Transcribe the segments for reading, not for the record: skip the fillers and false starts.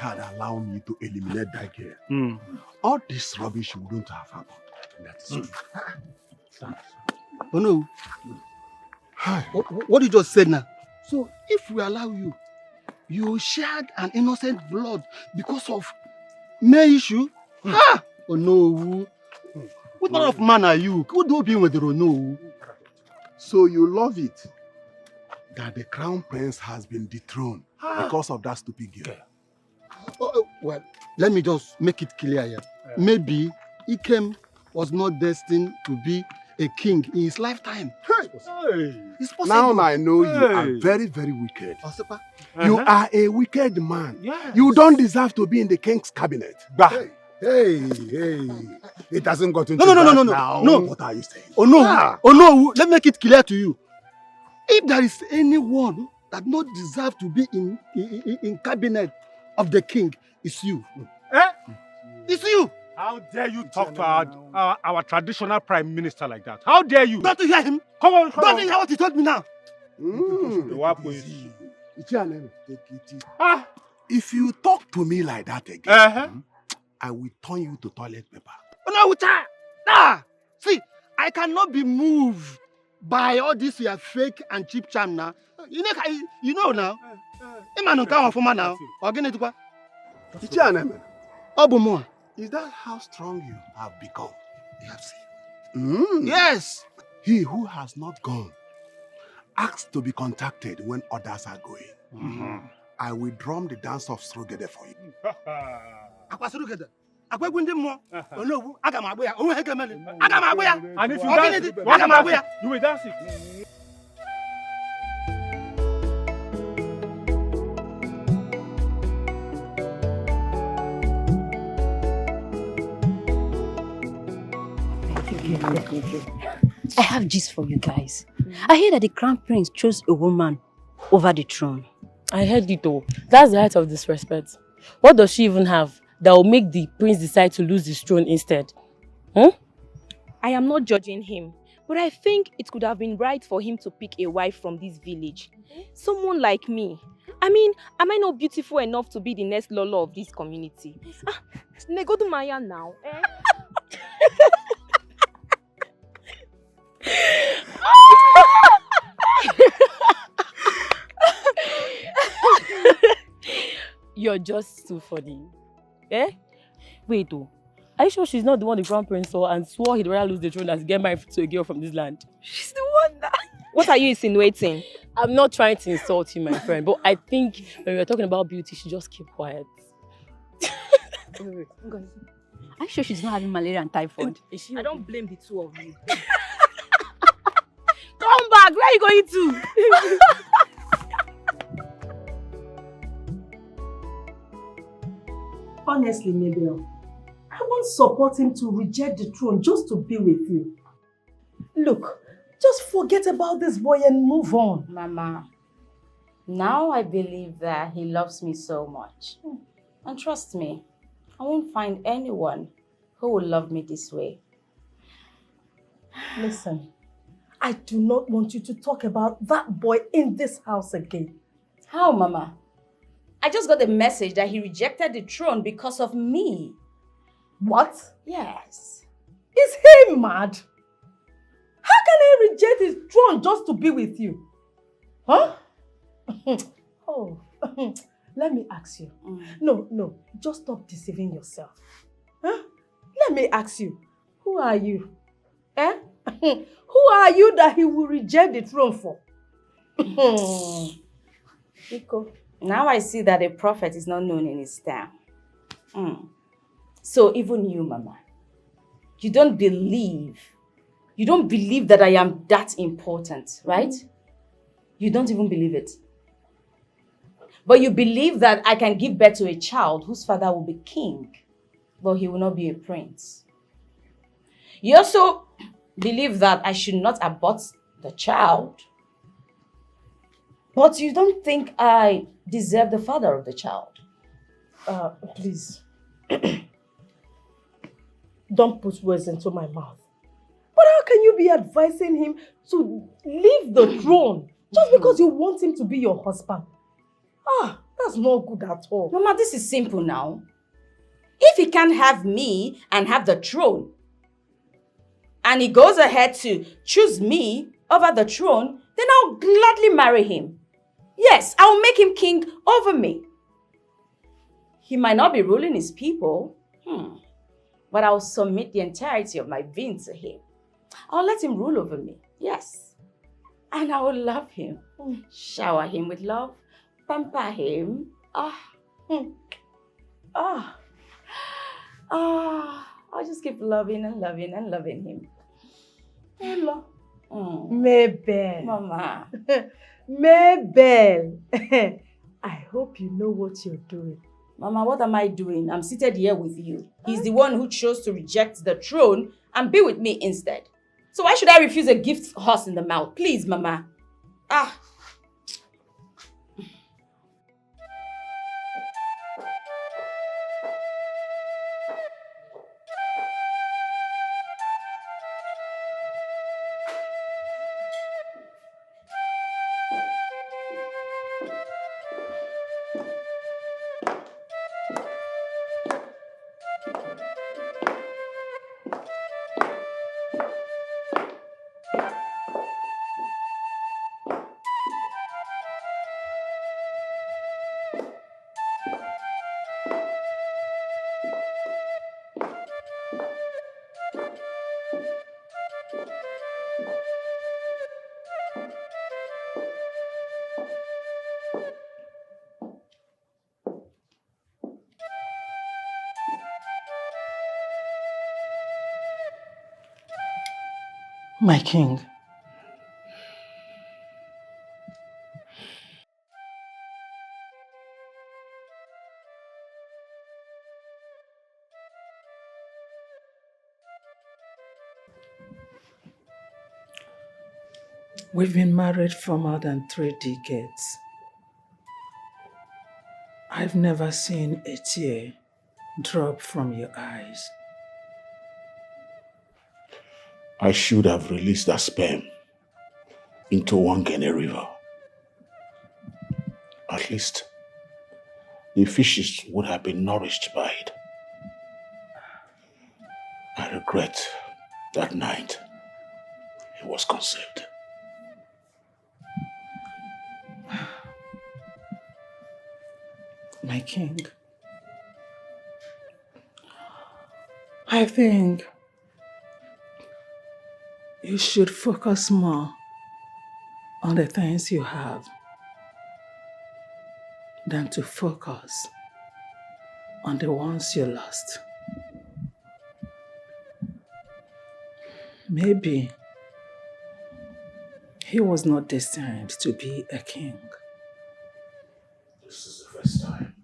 had allowed me to eliminate Dikeh, all this rubbish wouldn't have happened. That's it. Oh no. What you just said now? So if we allow you, you shed an innocent blood because of mere issue? Ha! Oh no. What kind of man are you? Who do be with the no? So you love it that the crown prince has been dethroned because of that stupid girl? Well, let me just make it clear here. Maybe Ikem was not destined to be a king in his lifetime. It's possible. Now I know you are very, very wicked. You are a wicked man. Yes. You don't deserve to be in the king's cabinet. Hey, it hasn't gotten to that now. No. What are you saying? Oh no, let me make it clear to you. If there is anyone that not deserve to be in cabinet of the king, it's you. It's you. How dare you talk to our traditional prime minister like that? How dare you? Don't you hear him? Come on. Don't you hear what he told me now? If you talk to me like that again, I will turn you to toilet paper. Oh no, see, I cannot be moved by all this your fake and cheap charm now. You know now. Is that how strong you have become? You have seen. Yes. He who has not gone asks to be contacted when others are going. I will drum the dance of Srogede for you. And if you dance, you will dance it. I have gist for you guys. I hear that the crown prince chose a woman over the throne. I heard it all. That's the height of disrespect. What does she even have that will make the prince decide to lose his throne instead? I am not judging him, but I think it could have been right for him to pick a wife from this village. Someone like me. I mean, am I not beautiful enough to be the next Lolo of this community? Go to Maya now. You're just too funny. Wait though. Are you sure she's not the one the crown prince saw and swore he'd rather lose the throne than to get married to a girl from this land? She's the one that... What are you insinuating? I'm not trying to insult you, my friend, but I think when we're talking about beauty, she just keep quiet. Are you sure she's not having malaria and typhoid? I don't blame the two of you. Come back! Where are you going to? Honestly, Mabel, I won't support him to reject the throne just to be with you. Look, just forget about this boy and move on. Mama, now I believe that he loves me so much. And trust me, I won't find anyone who will love me this way. Listen, I do not want you to talk about that boy in this house again. How, Mama? I just got a message that he rejected the throne because of me. What? Yes. Is he mad? How can he reject his throne just to be with you? Huh? Oh, let me ask you. No, just stop deceiving yourself. Huh? Let me ask you, who are you? Who are you that he will reject the throne for? Iko, now I see that a prophet is not known in his town. So even you, Mama, you don't believe that I am that important, right? You don't even believe it. But you believe that I can give birth to a child whose father will be king, but he will not be a prince. You also believe that I should not abort the child, but you don't think I deserve the father of the child. Please. Don't put words into my mouth. But how can you be advising him to leave the throne just because you want him to be your husband? That's not good at all. Mama, this is simple now. If he can't have me and have the throne, and he goes ahead to choose me over the throne, then I'll gladly marry him. Yes, I'll make him king over me. He might not be ruling his people, but I'll submit the entirety of my being to him. I'll let him rule over me, yes. And I will love him, shower him with love, pamper him. I'll just keep loving and loving and loving him. Hello. Mabel. Mama. Mabel. I hope you know what you're doing. Mama, what am I doing? I'm seated here with you. He's the one who chose to reject the throne and be with me instead. So why should I refuse a gift horse in the mouth? Please, Mama. My king. We've been married for more than 3 decades. I've never seen a tear drop from your eyes. I should have released that sperm into Wangene River. At least the fishes would have been nourished by it. I regret that night it was conceived. My king, I think you should focus more on the things you have than to focus on the ones you lost. Maybe he was not destined to be a king. This is the first time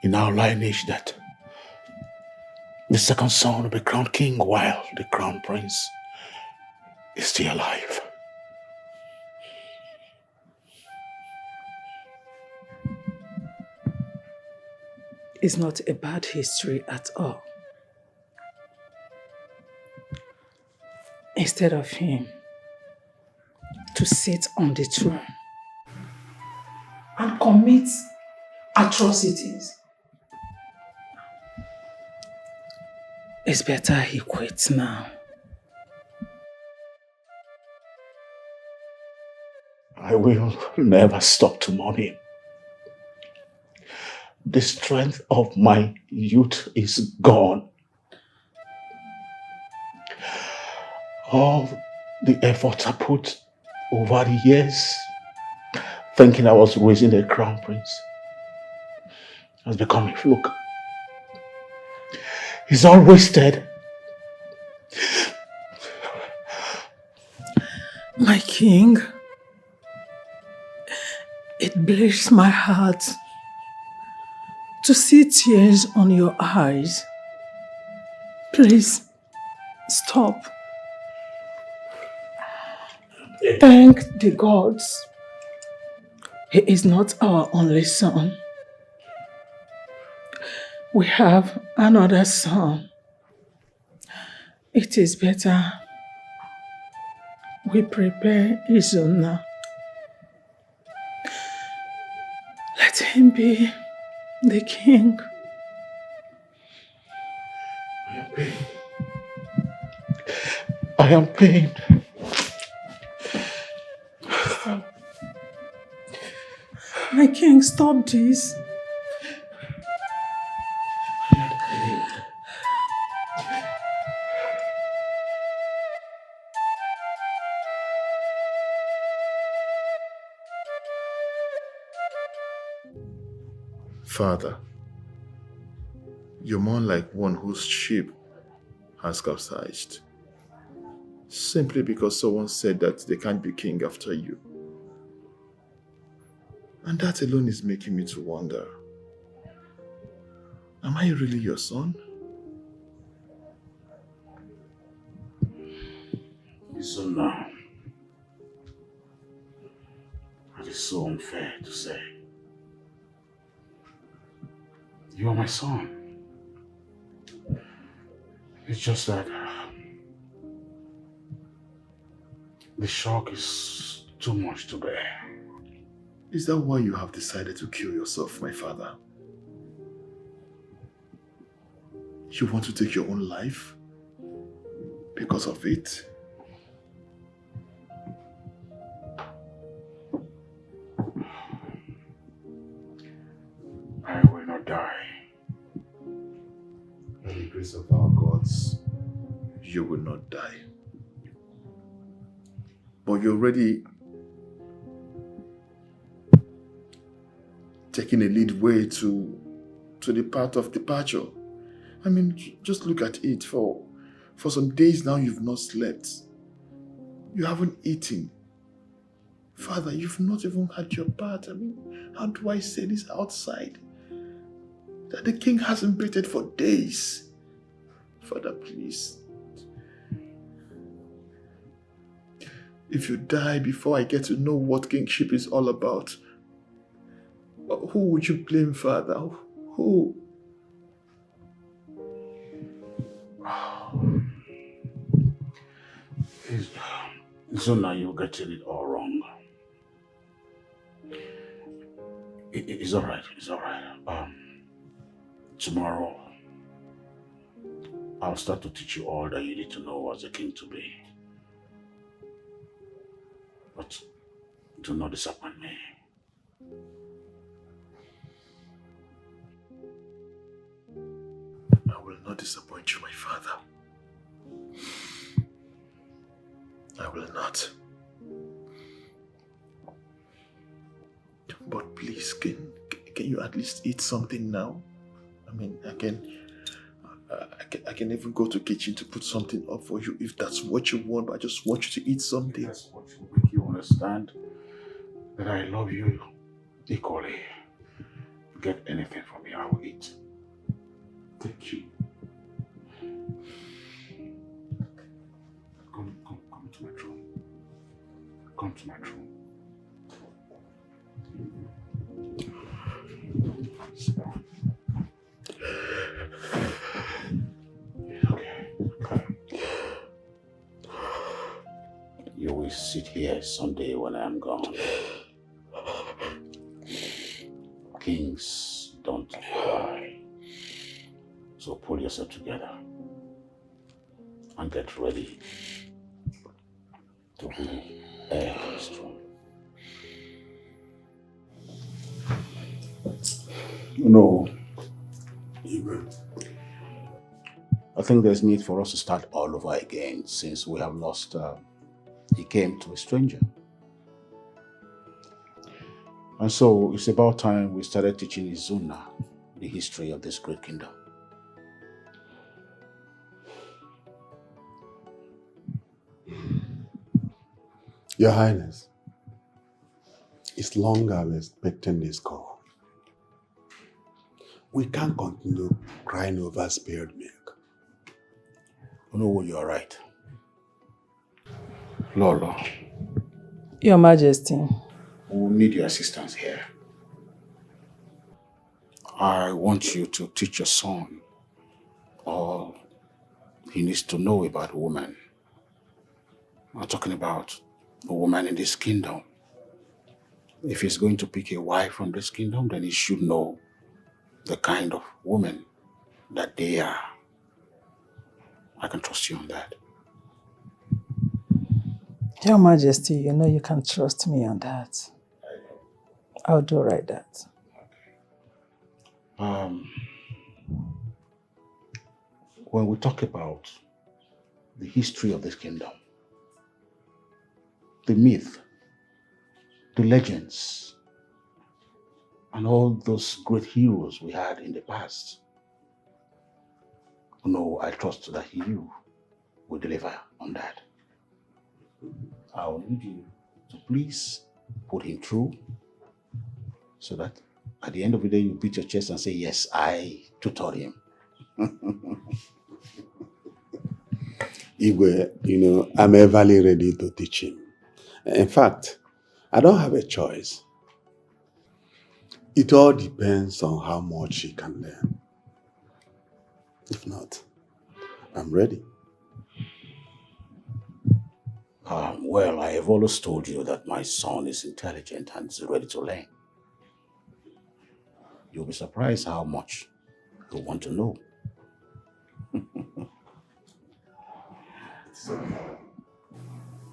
in our lineage that the second son will be crowned king while the crown prince is still alive. It's not a bad history at all. Instead of him to sit on the throne and commit atrocities, it's better he quits now. I will never stop to mourn him. The strength of my youth is gone. All the effort I put over the years, thinking I was raising a crown prince, has become a fluke. It's all wasted. My king, it bleeds my heart to see tears on your eyes. Please, stop. Thank the gods. He is not our only son. We have another son. It is better we prepare Izuna. him be the king. I am pained. My king, stop this. Father, you're more like one whose ship has capsized, simply because someone said that they can't be king after you. And that alone is making me to wonder, am I really your son? Isona, that is so unfair to say. You are my son. It's just that the shock is too much to bear. Is that why you have decided to kill yourself, my father? You want to take your own life? Because of it? I will not die. By the grace of our gods, you will not die. But you're already taking a lead way to the path of departure. I mean, just look at it. For some days now, you've not slept. You haven't eaten. Father, you've not even had your bath. I mean, how do I say this outside? That the king hasn't breathed for days. Father, please. If you die before I get to know what kingship is all about, who would you blame, Father? Who? So now you're getting it all wrong. It's alright, it's alright. Tomorrow, I'll start to teach you all that you need to know as a king to be. But do not disappoint me. I will not disappoint you, my father. I will not. But please, can you at least eat something now? I mean, I can even go to the kitchen to put something up for you if that's what you want, but I just want you to eat something. That's what will make you understand that I love you equally. Get anything from me, I will eat. Thank you. Come to my room. Come to my room. Okay. You will sit here someday when I am gone. Kings don't cry. So pull yourself together and get ready to be heir to this throne. No. I think there's need for us to start all over again since we have lost he came to a stranger. And so it's about time we started teaching Izuna the history of this great kingdom. Your Highness, it's long I've been expecting this call. We can't continue crying over spilled milk. No, you are right. Lolo. Your Majesty. We will need your assistance here. I want you to teach your son all he needs to know about women. I'm talking about a woman in this kingdom. if he's going to pick a wife from this kingdom, then he should know the kind of woman that they are. I can trust you on that. Your Majesty, you know you can trust me on that. I'll do right that. When we talk about the history of this kingdom, the myth, the legends, and all those great heroes we had in the past, no, I trust that you will deliver on that. I will need you to please put him through so that at the end of the day you beat your chest and say, yes, I tutored him. Igwe, you know, I'm everly ready to teach him. In fact, I don't have a choice. It all depends on how much he can learn. If not, I'm ready. Well, I have always told you that my son is intelligent and is ready to learn. You'll be surprised how much he'll want to know. It's okay.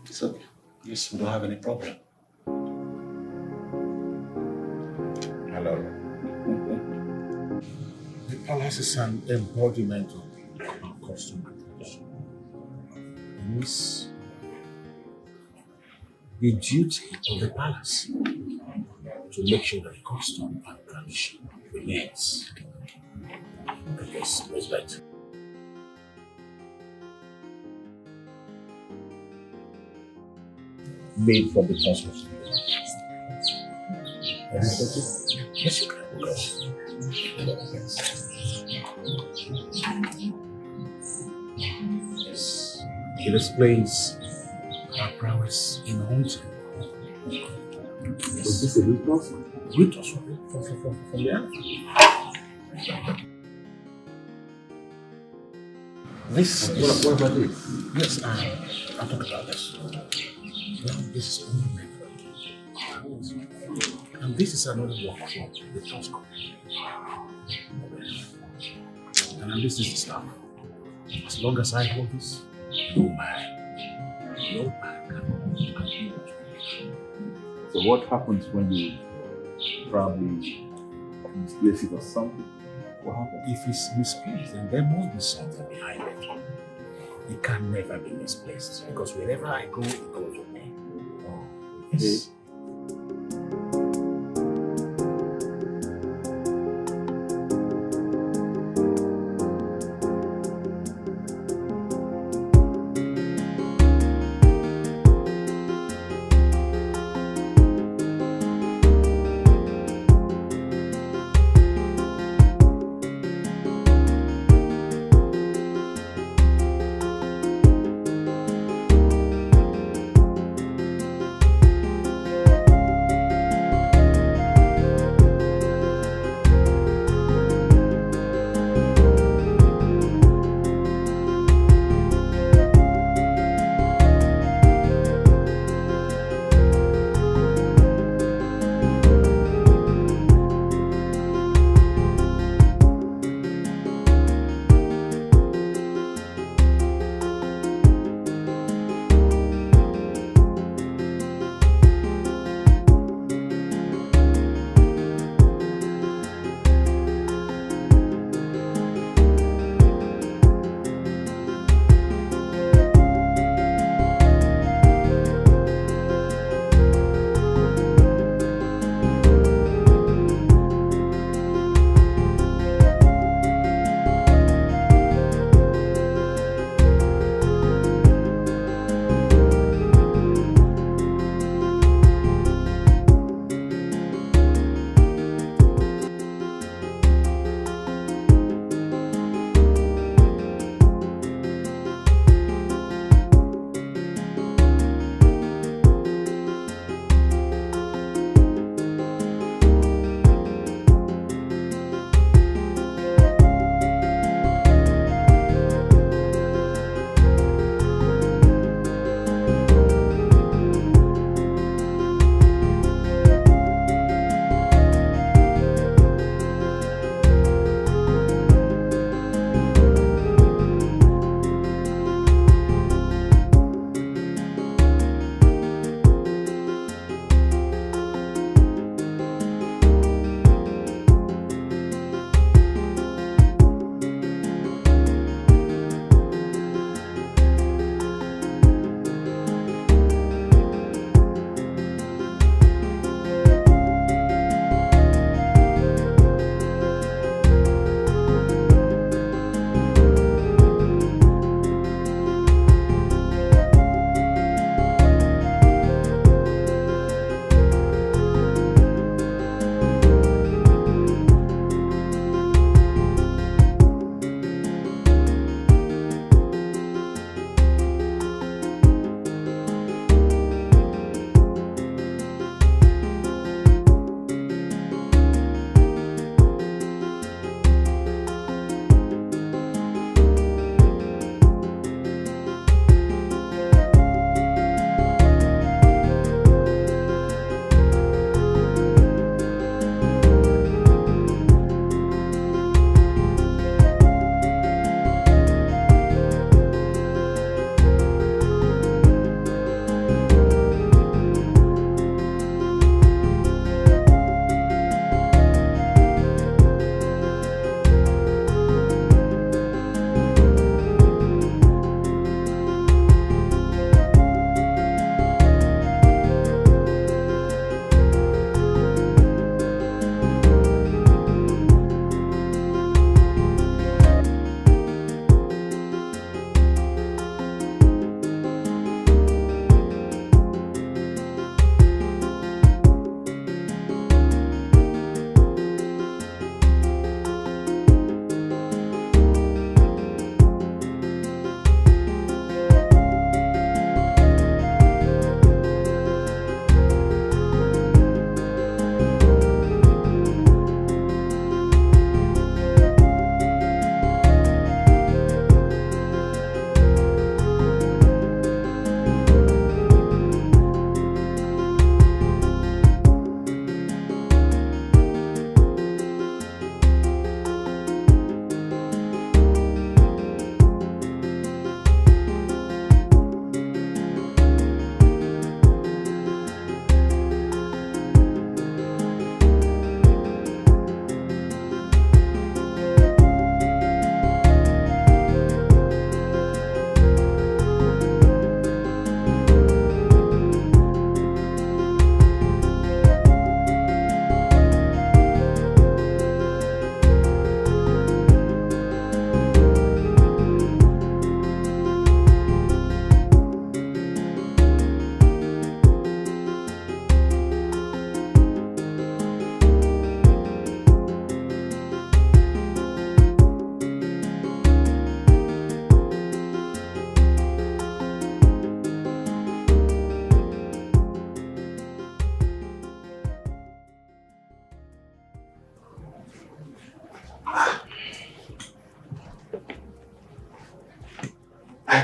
It's okay. Yes, we don't have any problem. Hello. The palace is an embodiment of our custom and tradition. It is the duty of the palace to make sure that custom and tradition remains. Yes, respect. Made from the cosmos. Yes, you can. Yes. It displays our prowess in hunting. Yes. Is this a ritual? Rituals from the elephant. This is... What about this? Yes, I'll talk about this. Now, this is only meant for you. And this is another work from the trust company. And this is the stuff. As long as I hold this, no man can undo it. So what happens when you probably misplace it or something? What happens? If it's misplaced, then there must be something behind it. It can never be misplaced because wherever I go, it goes with me. Yes.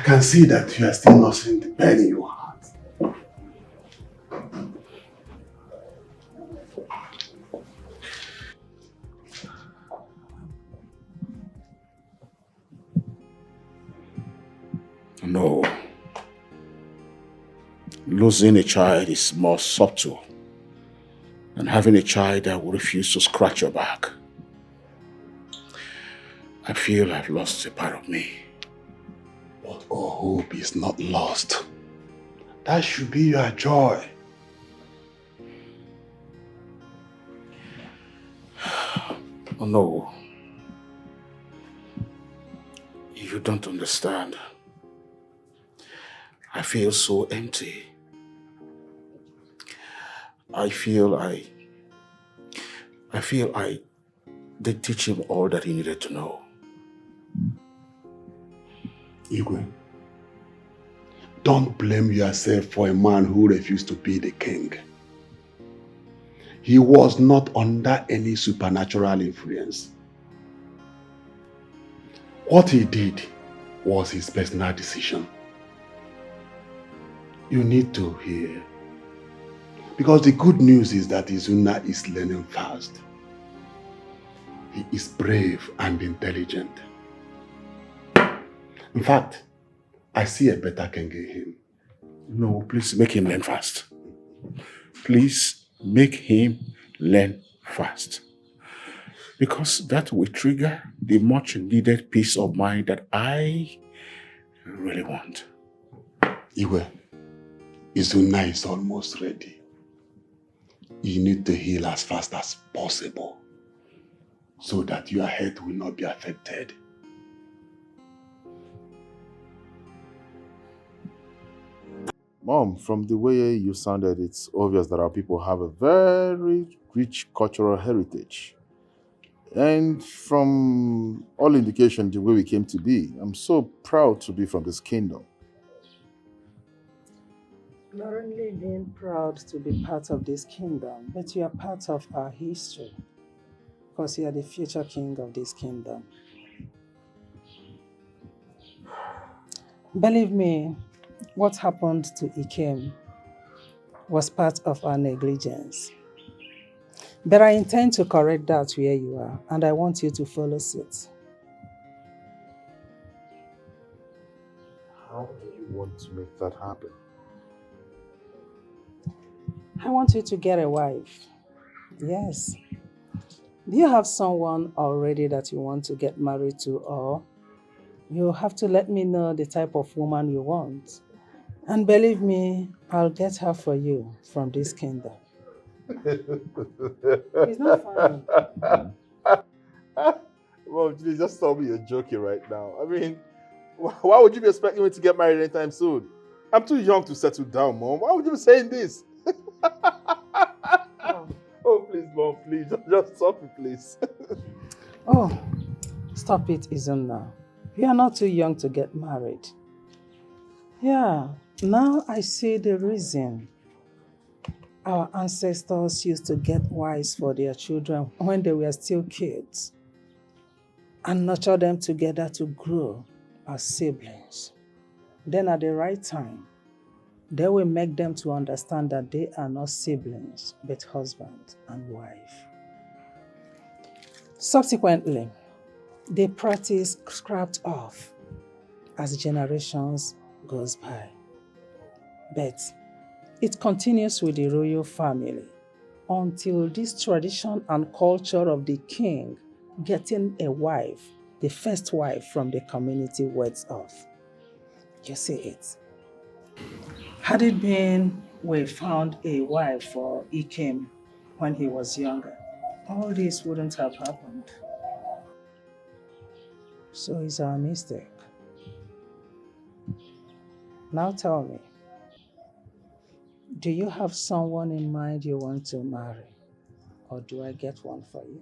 can see that you are still nursing the pain in your heart. No. Losing a child is more subtle than having a child that will refuse to scratch your back. I feel I've lost a part of me. But all hope is not lost. That should be your joy. Oh no. You don't understand. I feel so empty. I feel I did teach him all that he needed to know. Igwe, don't blame yourself for a man who refused to be the king. He was not under any supernatural influence. What he did was his personal decision. You need to hear. Because the good news is that Izuna is learning fast. He is brave and intelligent. In fact, I see a better king in him. No, please make him learn fast. Please make him learn fast. Because that will trigger the much needed peace of mind that I really want. Iwe, Izuna is almost ready. You need to heal as fast as possible so that your health will not be affected. Mom, from the way you sounded, it's obvious that our people have a very rich cultural heritage. And from all indication, the way we came to be, I'm so proud to be from this kingdom. Not only being proud to be part of this kingdom, but you are part of our history. Because you are the future king of this kingdom. Believe me, what happened to Ikem was part of our negligence. But I intend to correct that where you are, and I want you to follow suit. How do you want to make that happen? I want you to get a wife. Yes. Do you have someone already that you want to get married to, or you have to let me know the type of woman you want? And believe me, I'll get her for you from this kingdom. It's not funny. Well, you just told me you're joking right now. I mean, why would you be expecting me to get married anytime soon? I'm too young to settle down, Mom. Why would you be saying this? Oh, please, Mom, please. Just stop it, please. Oh, stop it, Izunna. You are not too young to get married. Yeah, now I see the reason. Our ancestors used to get wives for their children when they were still kids and nurture them together to grow as siblings. Then at the right time, they will make them to understand that they are not siblings, but husband and wife. Subsequently, the practice scrapped off as generations goes by. But it continues with the royal family until this tradition and culture of the king getting a wife, the first wife from the community, weds off. You see it. Had it been we found a wife for Ikem when he was younger, all this wouldn't have happened. So it's our mistake. Now tell me, do you have someone in mind you want to marry? Or do I get one for you?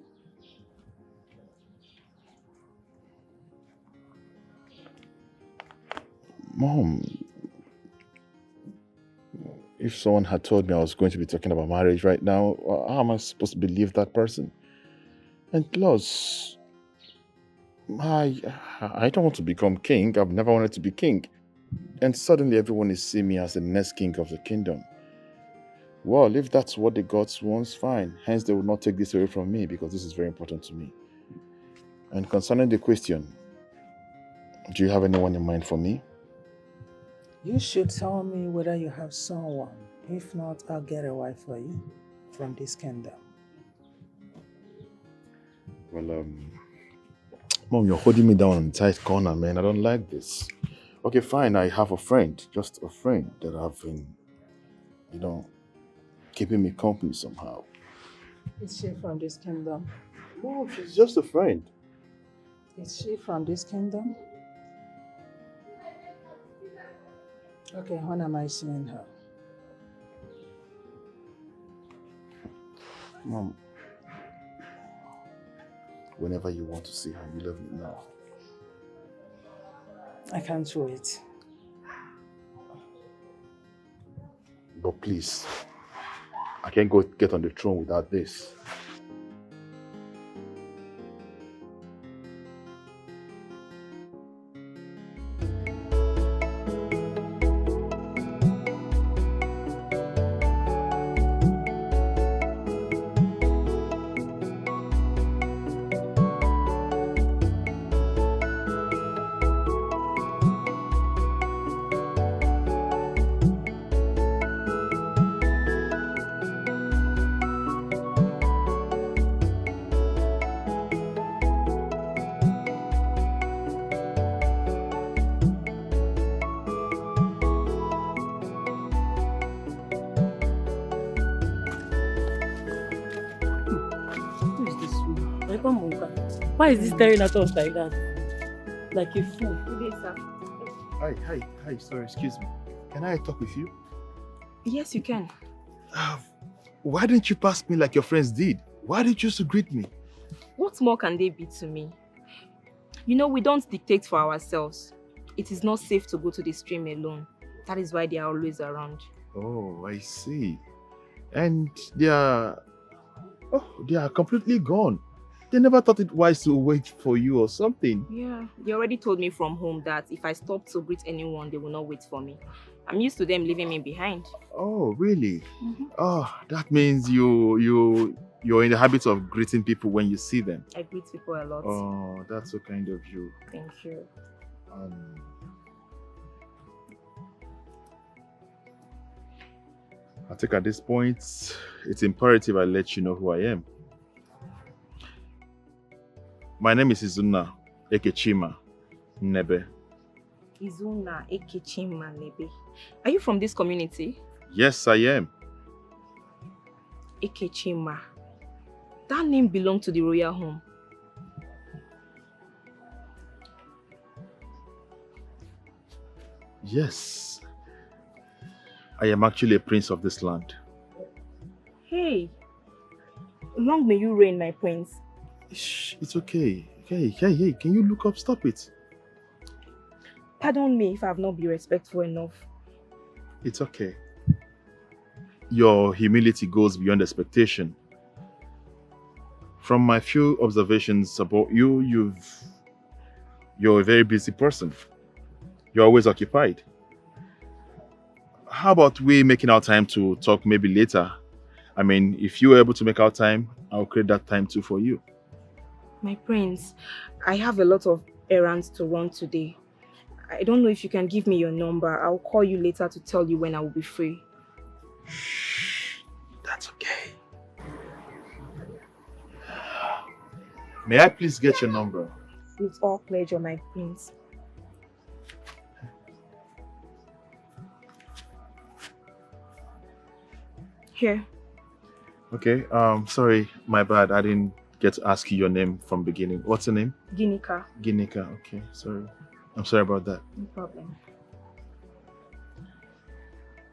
Mom, if someone had told me I was going to be talking about marriage right now, how am I supposed to believe that person? And plus, I don't want to become king. I've never wanted to be king. And suddenly everyone is seeing me as the next king of the kingdom. Well, if that's what the gods want, fine. Hence, they will not take this away from me because this is very important to me. And concerning the question, do you have anyone in mind for me? You should tell me whether you have someone. If not, I'll get a wife for you from this kingdom. Well, Mom, you're holding me down in a tight corner, man. I don't like this. Okay, fine. I have a friend, just a friend that I've been, keeping me company somehow. Is she from this kingdom? No, she's just a friend. Is she from this kingdom? Okay, when am I seeing her? Mom, whenever you want to see her, you let me know. I can't wait. But please, I can't get on the throne without this. Why is he staring at us like that? Like a fool. Hi, sorry, excuse me. Can I talk with you? Yes, you can. Why didn't you pass me like your friends did? Why did you choose to greet me? What more can they be to me? You know, we don't dictate for ourselves. It is not safe to go to the stream alone. That is why they are always around. Oh, I see. And they are completely gone. They never thought it wise to wait for you or something. Yeah, they already told me from home that if I stop to greet anyone, they will not wait for me. I'm used to them leaving me behind. Oh, really? Mm-hmm. Oh, that means you're in the habit of greeting people when you see them. I greet people a lot. Oh, that's so kind of you. Thank you. I think at this point, it's imperative I let you know who I am. My name is Izuna Ekechima Nebe. Izuna Ekechima Nebe. Are you from this community? Yes, I am. Ekechima. That name belonged to the royal home. Yes. I am actually a prince of this land. Hey. Long may you reign, my prince. Shh, it's okay. Hey, can you look up? Stop it. Pardon me if I have not been respectful enough. It's okay. Your humility goes beyond expectation. From my few observations about you, you're a very busy person. You're always occupied. How about we making our time to talk maybe later? I mean, if you're able to make our time, I'll create that time too for you. My prince, I have a lot of errands to run today. I don't know if you can give me your number. I'll call you later to tell you when I will be free. Shh, that's okay. May I please get your number? With all pleasure, my prince. Here. Okay, sorry, my bad. I didn't get to ask you your name from beginning. What's your name? Ginika. Ginika, okay, sorry. I'm sorry about that. No problem.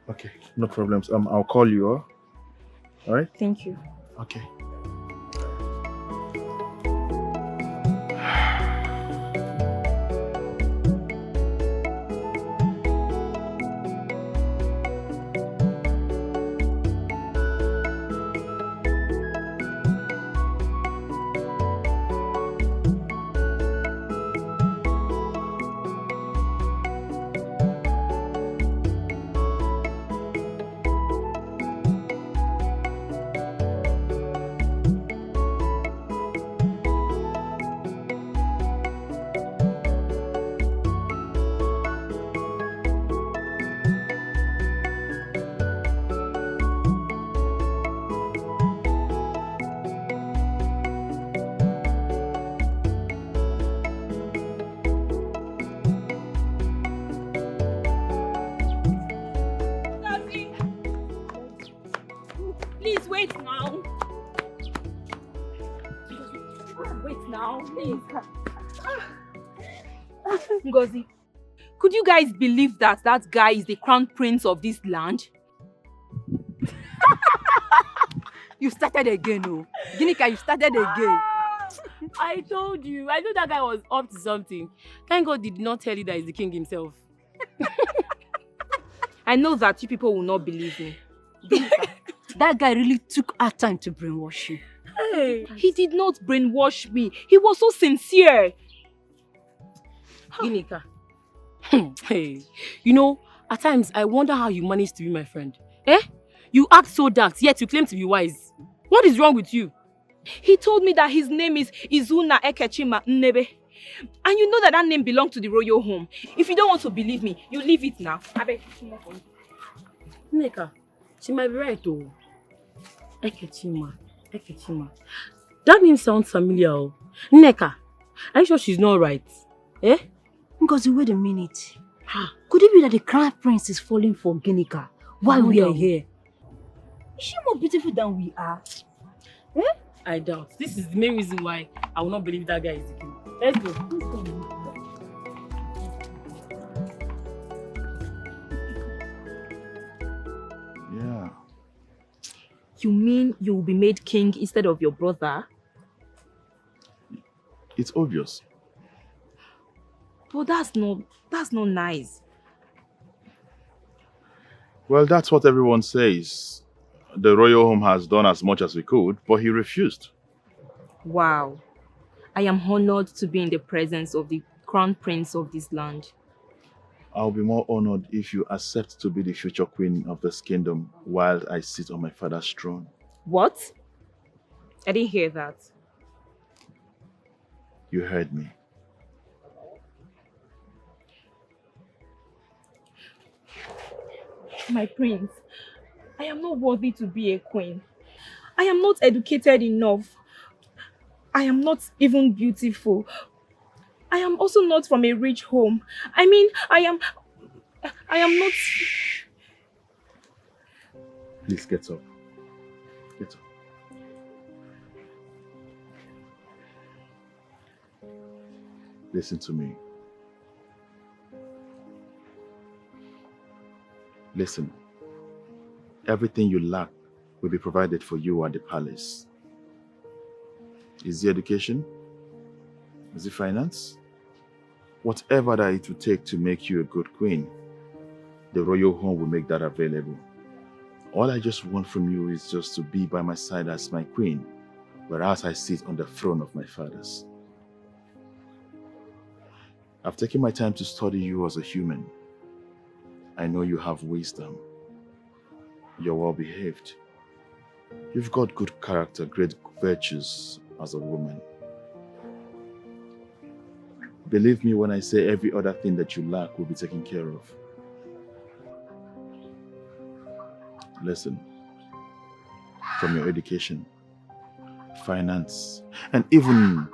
Okay, no problems. I'll call you, all right? Thank you. Okay. wait now. Wait now, please. Ngozi, could you guys believe that that guy is the crown prince of this land? You started again, oh. Ginika, you started again. I told you. I knew that guy was up to something. Thank God did not tell you that he's the king himself. I know that you people will not believe me. That guy really took our time to brainwash you. Hey. He did not brainwash me. He was so sincere. Ginika. Hey. You know, at times I wonder how you managed to be my friend. Eh? You act so dark, yet you claim to be wise. What is wrong with you? He told me that his name is Izuna Ekechima Nnebe. And you know that that name belongs to the royal home. If you don't want to believe me, you leave it now. Nneka, she might be right though. Ekechima. That name sounds familiar. Oh. Nneka, are you sure she's not right? Eh? Ngozi, wait a minute. Could it be that the crown prince is falling for Ginika while we are here? Is she more beautiful than we are? Eh? I doubt. This is the main reason why I will not believe that guy is the king. Let's go. Yeah. You mean you will be made king instead of your brother? It's obvious. But that's not nice. Well, that's what everyone says. The royal home has done as much as we could, but he refused. Wow. I am honored to be in the presence of the crown prince of this land. I'll be more honored if you accept to be the future queen of this kingdom while I sit on my father's throne. What? I didn't hear that. You heard me. My prince, I am not worthy to be a queen. I am not educated enough. I am not even beautiful. I am also not from a rich home. I mean, I am not... Please get up. Get up. Listen to me. Listen. Everything you lack will be provided for you at the palace. Is it education? Is it finance? Whatever that it will take to make you a good queen, the royal home will make that available. All I just want from you is just to be by my side as my queen, whereas I sit on the throne of my fathers. I've taken my time to study you as a human. I know you have wisdom. You're well behaved. You've got good character, great virtues as a woman. Believe me when I say every other thing that you lack will be taken care of. Listen, from your education, finance, and even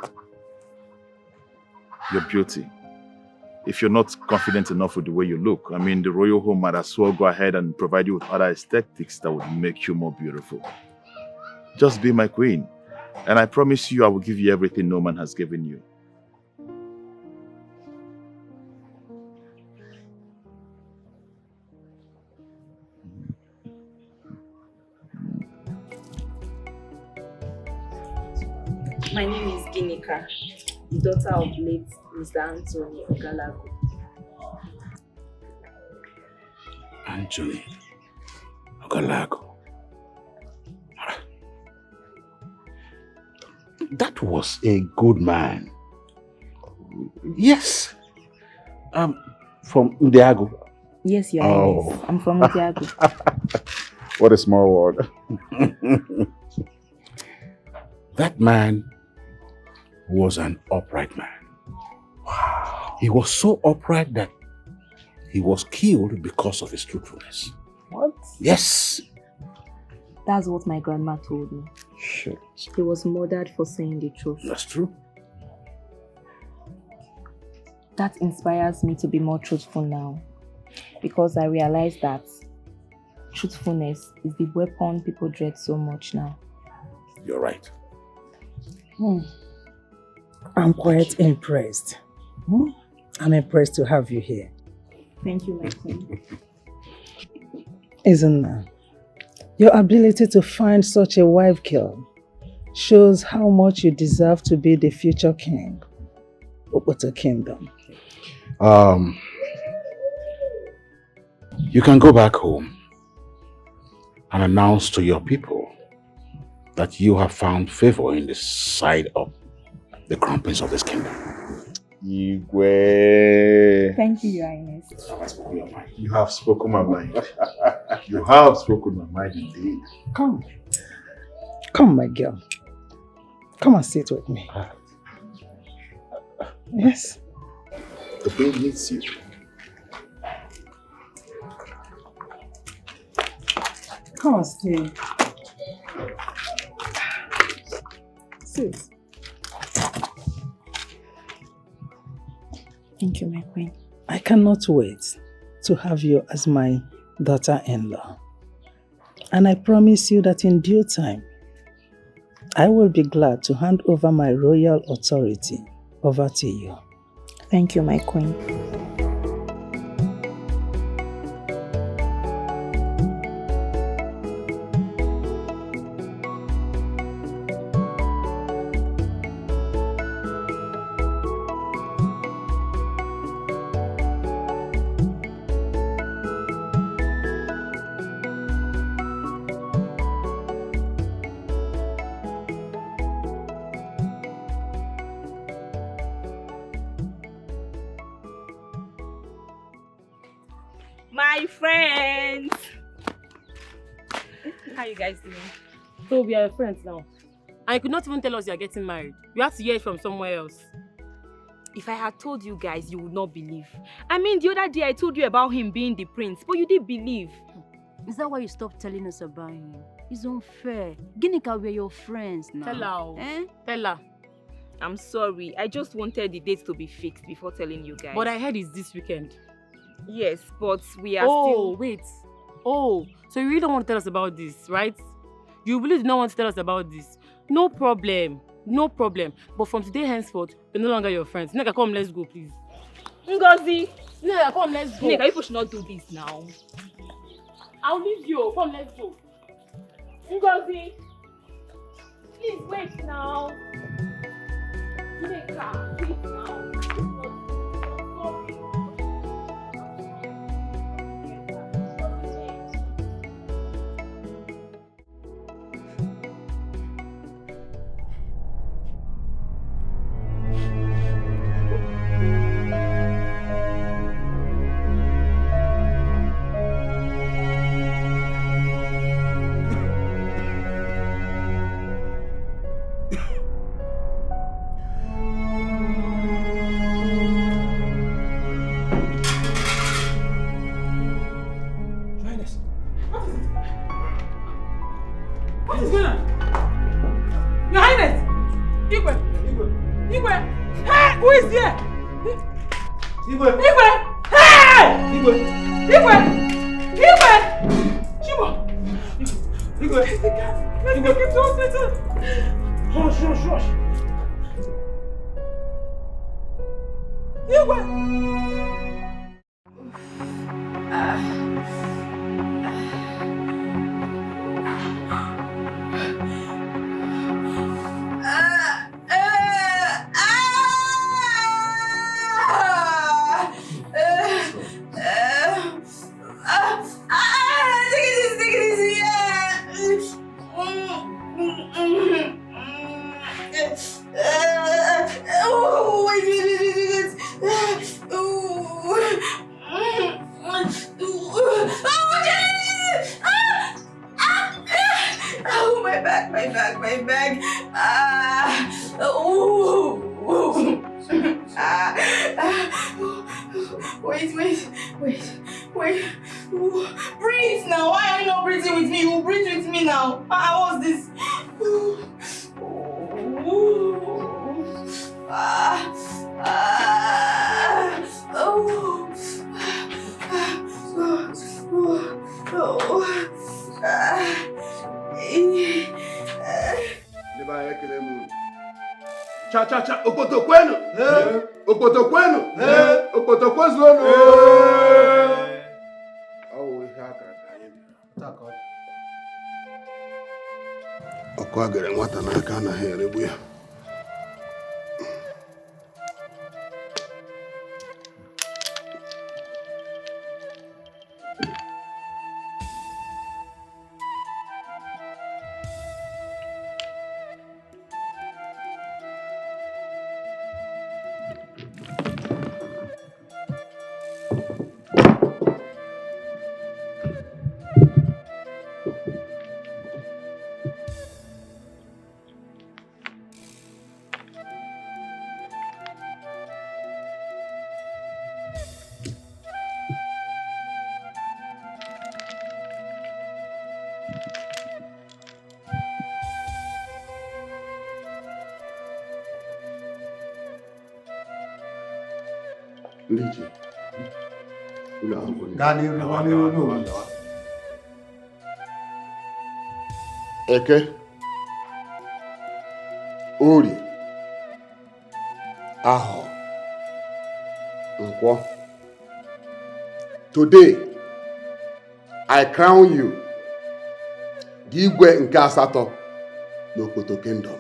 your beauty. If you're not confident enough with the way you look, I mean, the royal home might as well go ahead and provide you with other aesthetics that would make you more beautiful. Just be my queen, and I promise you I will give you everything no man has given you. My name is Ginika, the daughter of late Mr. Anthony Ogalago. Anthony Ogalago. That was a good man. Yes. From Ndiago. Yes, you are. Yes. I'm from Ndiago. What a small world. That man was an upright man. Wow. He was so upright that he was killed because of his truthfulness. What? Yes. That's what my grandma told me. Shit. He was murdered for saying the truth. That's true. That inspires me to be more truthful now. Because I realize that truthfulness is the weapon people dread so much now. You're right. I'm quite impressed. I'm impressed to have you here. Thank you, my queen. Isn't your ability to find such a wife girl shows how much you deserve to be the future king of Oboto Kingdom. You can go back home and announce to your people that you have found favor in the sight of the crown prince of this kingdom. Igwe. Thank you, Your Highness. You have spoken my mind. You have spoken my mind indeed. Come. Come, my girl. Come and sit with me. Yes. The queen needs you. Come and stay. Sit. Thank you, my queen. I cannot wait to have you as my daughter-in-law. And I promise you that in due time, I will be glad to hand over my royal authority over to you. Thank you, my queen. My friends! How you guys doing? So we are friends now. And you could not even tell us you are getting married. You have to hear it from somewhere else. If I had told you guys, you would not believe. I mean, the other day I told you about him being the prince, but you didn't believe. Is that why you stopped telling us about him? It's unfair. Ginika, we're your friends now. Tell her. Eh? Tell her. I'm sorry. I just wanted the dates to be fixed before telling you guys. But I heard it's this weekend. Yes, but we are still... Oh, wait. Oh, so you really don't want to tell us about this, right? You really do not want to tell us about this. No problem. No problem. But from today henceforth, we're no longer your friends. Neka, come, let's go, please. Ngozi! Neka, come, let's go. Neka, people should not do this now. I'll leave you. Come, let's go. Ngozi! Please wait now. Neka, wait now. Cha, Okotokwenu. Okotokwenu. Okotokwezuonu. Oh, we have ọkụ agere nwata n'aka anaghị eregbu ya. Eke, Ori, Aho, Nkwo. Today, I crown you, the Igwe nke asatọ n'Okoto Kingdom.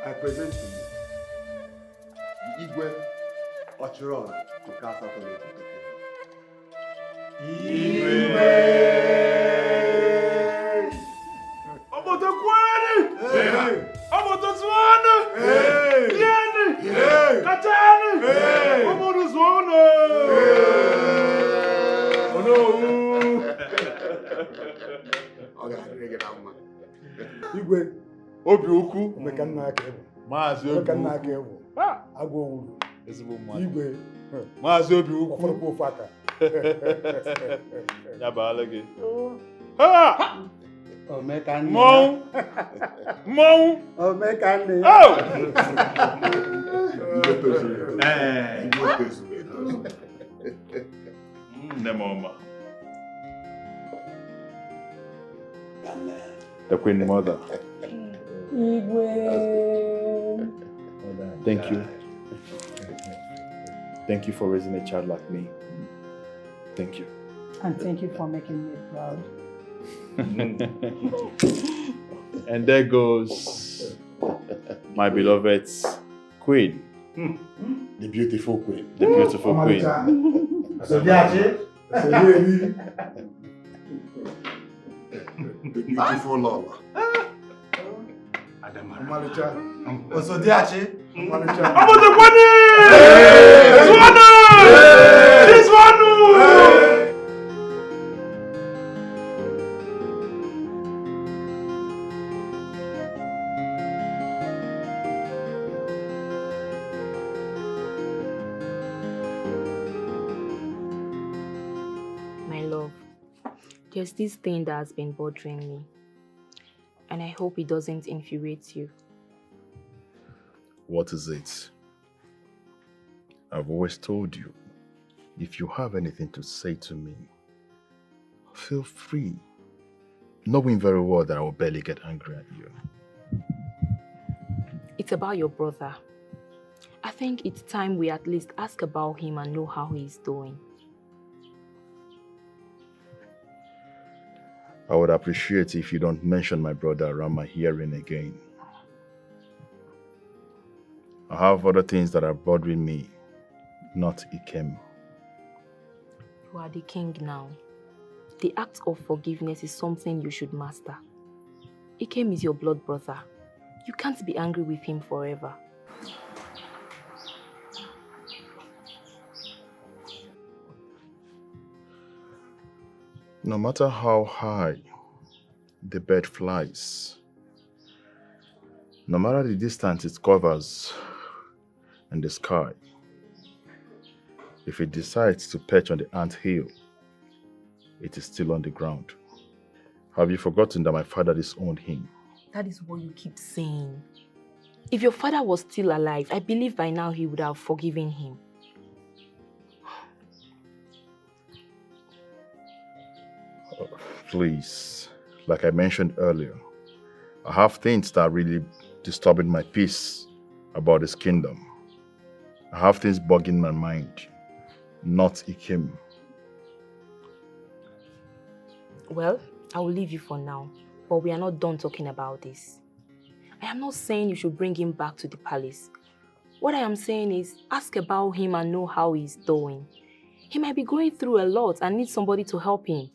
I present to you the Igwe Ochiron nke asatọ n'Okoto Kingdom. Igwe! Obotokwani! Obotozwana! Yeni! Katani! Obotozwana! Oh no! Igwe obi okwu meka nna aka ebu. Maazị obi meka nna aka ebu. Agwa owuru. Ezigbo mmadụ. Igwe. Maazị obi okwu. Ọfọdụ ofu aka. Ya baala gị. Ha! Omeka nne. Mmọnwụ. Mmọnwụ. Omeka nne. Oh! Nne m ọma. The Queen Mother. Thank you. Thank you for raising a child like me. Thank you. And thank you for making me proud. And there goes my beloved Queen. The beautiful Queen. The beautiful Queen. The beautiful Lola. Amalicha. Osodiachi. Amalicha. Obotokwani! Zwanu! Zwanu! My love, there's this thing that has been bothering me, and I hope it doesn't infuriate you. What is it? I've always told you, if you have anything to say to me, feel free, knowing very well that I will barely get angry at you. It's about your brother. I think it's time we at least ask about him and know how he's doing. I would appreciate if you don't mention my brother around my hearing again. I have other things that are bothering me, not Ikem. You are the king now. The act of forgiveness is something you should master. Ikem is your blood brother. You can't be angry with him forever. No matter how high the bird flies, no matter the distance it covers in the sky, if it decides to perch on the anthill, it is still on the ground. Have you forgotten that my father disowned him? That is what you keep saying. If your father was still alive, I believe by now he would have forgiven him. Please, like I mentioned earlier, I have things that are really disturbing my peace about this kingdom. I have things bugging my mind, not Ikem. Well, I will leave you for now, but we are not done talking about this. I am not saying you should bring him back to the palace. What I am saying is, ask about him and know how he's doing. He might be going through a lot and needs somebody to help him.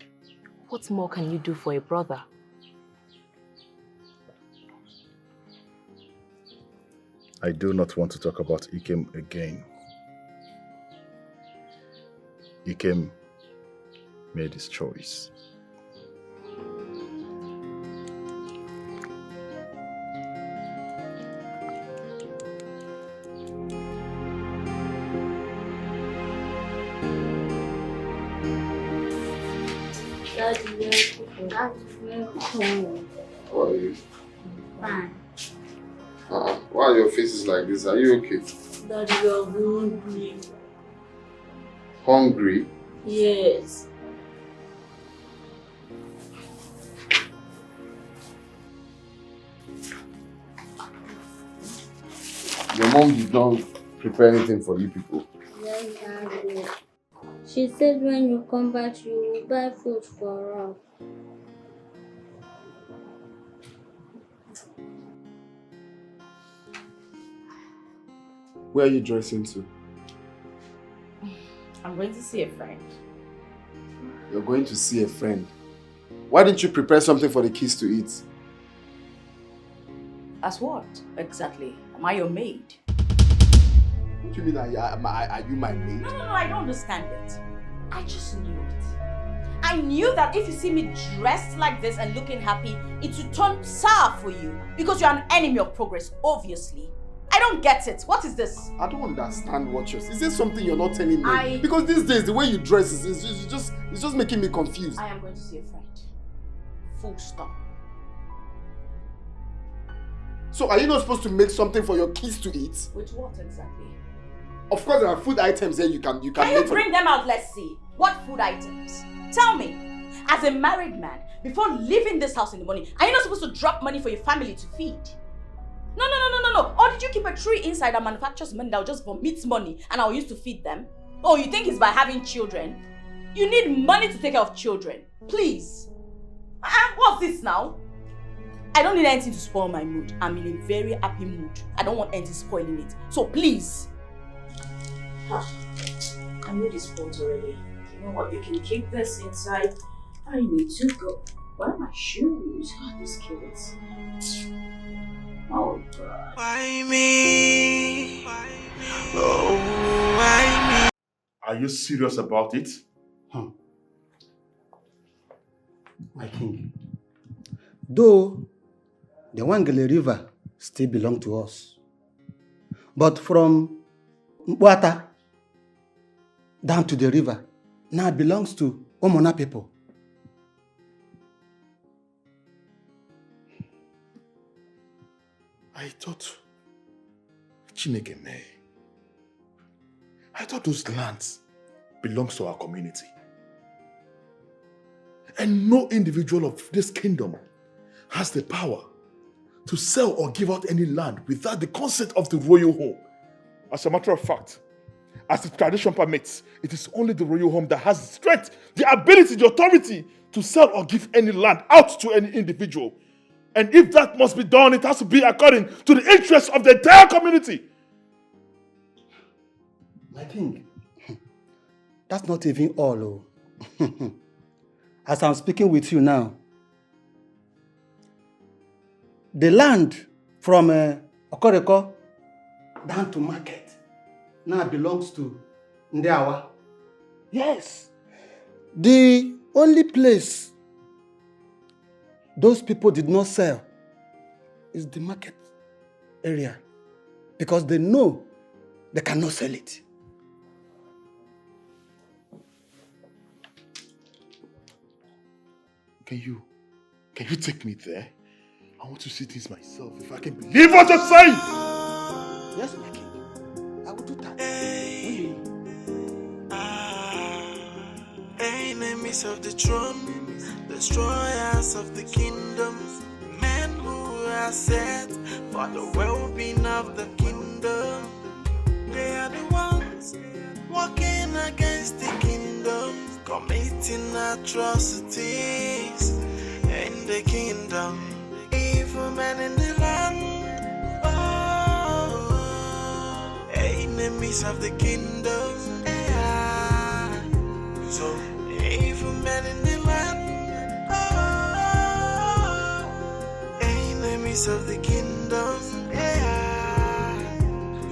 What more can you do for a brother? I do not want to talk about Ikem again. Ikem made his choice. Daddy, welcome. How are you? Fine. Why are your faces like this? Are you okay? Daddy, you're hungry. Hungry? Yes. Your mom did not prepare anything for you people. Yes, Daddy. She said when you come back, you will buy food for us. Where are you dressing to? I'm going to see a friend. You're going to see a friend. Why didn't you prepare something for the kids to eat? As what, exactly? Am I your maid? What do you mean, are you my maid? No, I don't understand it. I just knew it. I knew that if you see me dressed like this and looking happy, it would turn sour for you. Because you're an enemy of progress, obviously. I don't get it. What is this? I don't understand what you're saying. Is there something you're not telling me? Because these days, the way you dress is just making me confused. I am going to see a friend. Full stop. So are you not supposed to make something for your kids to eat? With what exactly? Of course, there are food items here you can Can make. you bring them out? Let's see. What food items? Tell me. As a married man, before leaving this house in the morning, are you not supposed to drop money for your family to feed? No. Or did you keep a tree inside that manufactures money that will just vomit money and I will use to feed them? Oh, you think it's by having children? You need money to take care of children. Please. What's this now? I don't need anything to spoil my mood. I'm in a very happy mood. I don't want anything spoiling it. So please. I mood is spoiled already. You know what? You can keep this inside. I need to go. Where are my shoes? Oh, these kids. Oh God. Why me? Oh, why me? Are you serious about it? My king. Though the Wangele River still belongs to us, but from Mbwata down to the river now belongs to Omona people. I thought Chineke, I thought those lands belongs to our community. And no individual of this kingdom has the power to sell or give out any land without the consent of the royal home. As a matter of fact, as the tradition permits, it is only the royal home that has the strength, the ability, the authority to sell or give any land out to any individual. And if that must be done, it has to be according to the interests of the entire community. My king, that's not even all. As I'm speaking with you now, the land from Okoreko down to market now belongs to Ndiawa. Yes. The only place those people did not sell is the market area because they know they cannot sell it. Can you take me there? I want to see things myself. If I can believe what you're saying. Yes, my king. I will do that. Enemies of the throne, destroyers of the kingdom, men who are set for the well-being of the kingdom. They are the ones walking against the kingdom, committing atrocities in the kingdom. Evil men in the land, oh, enemies of the kingdom. Yeah. So evil men in the land, oh, enemies of the kingdom. Yeah.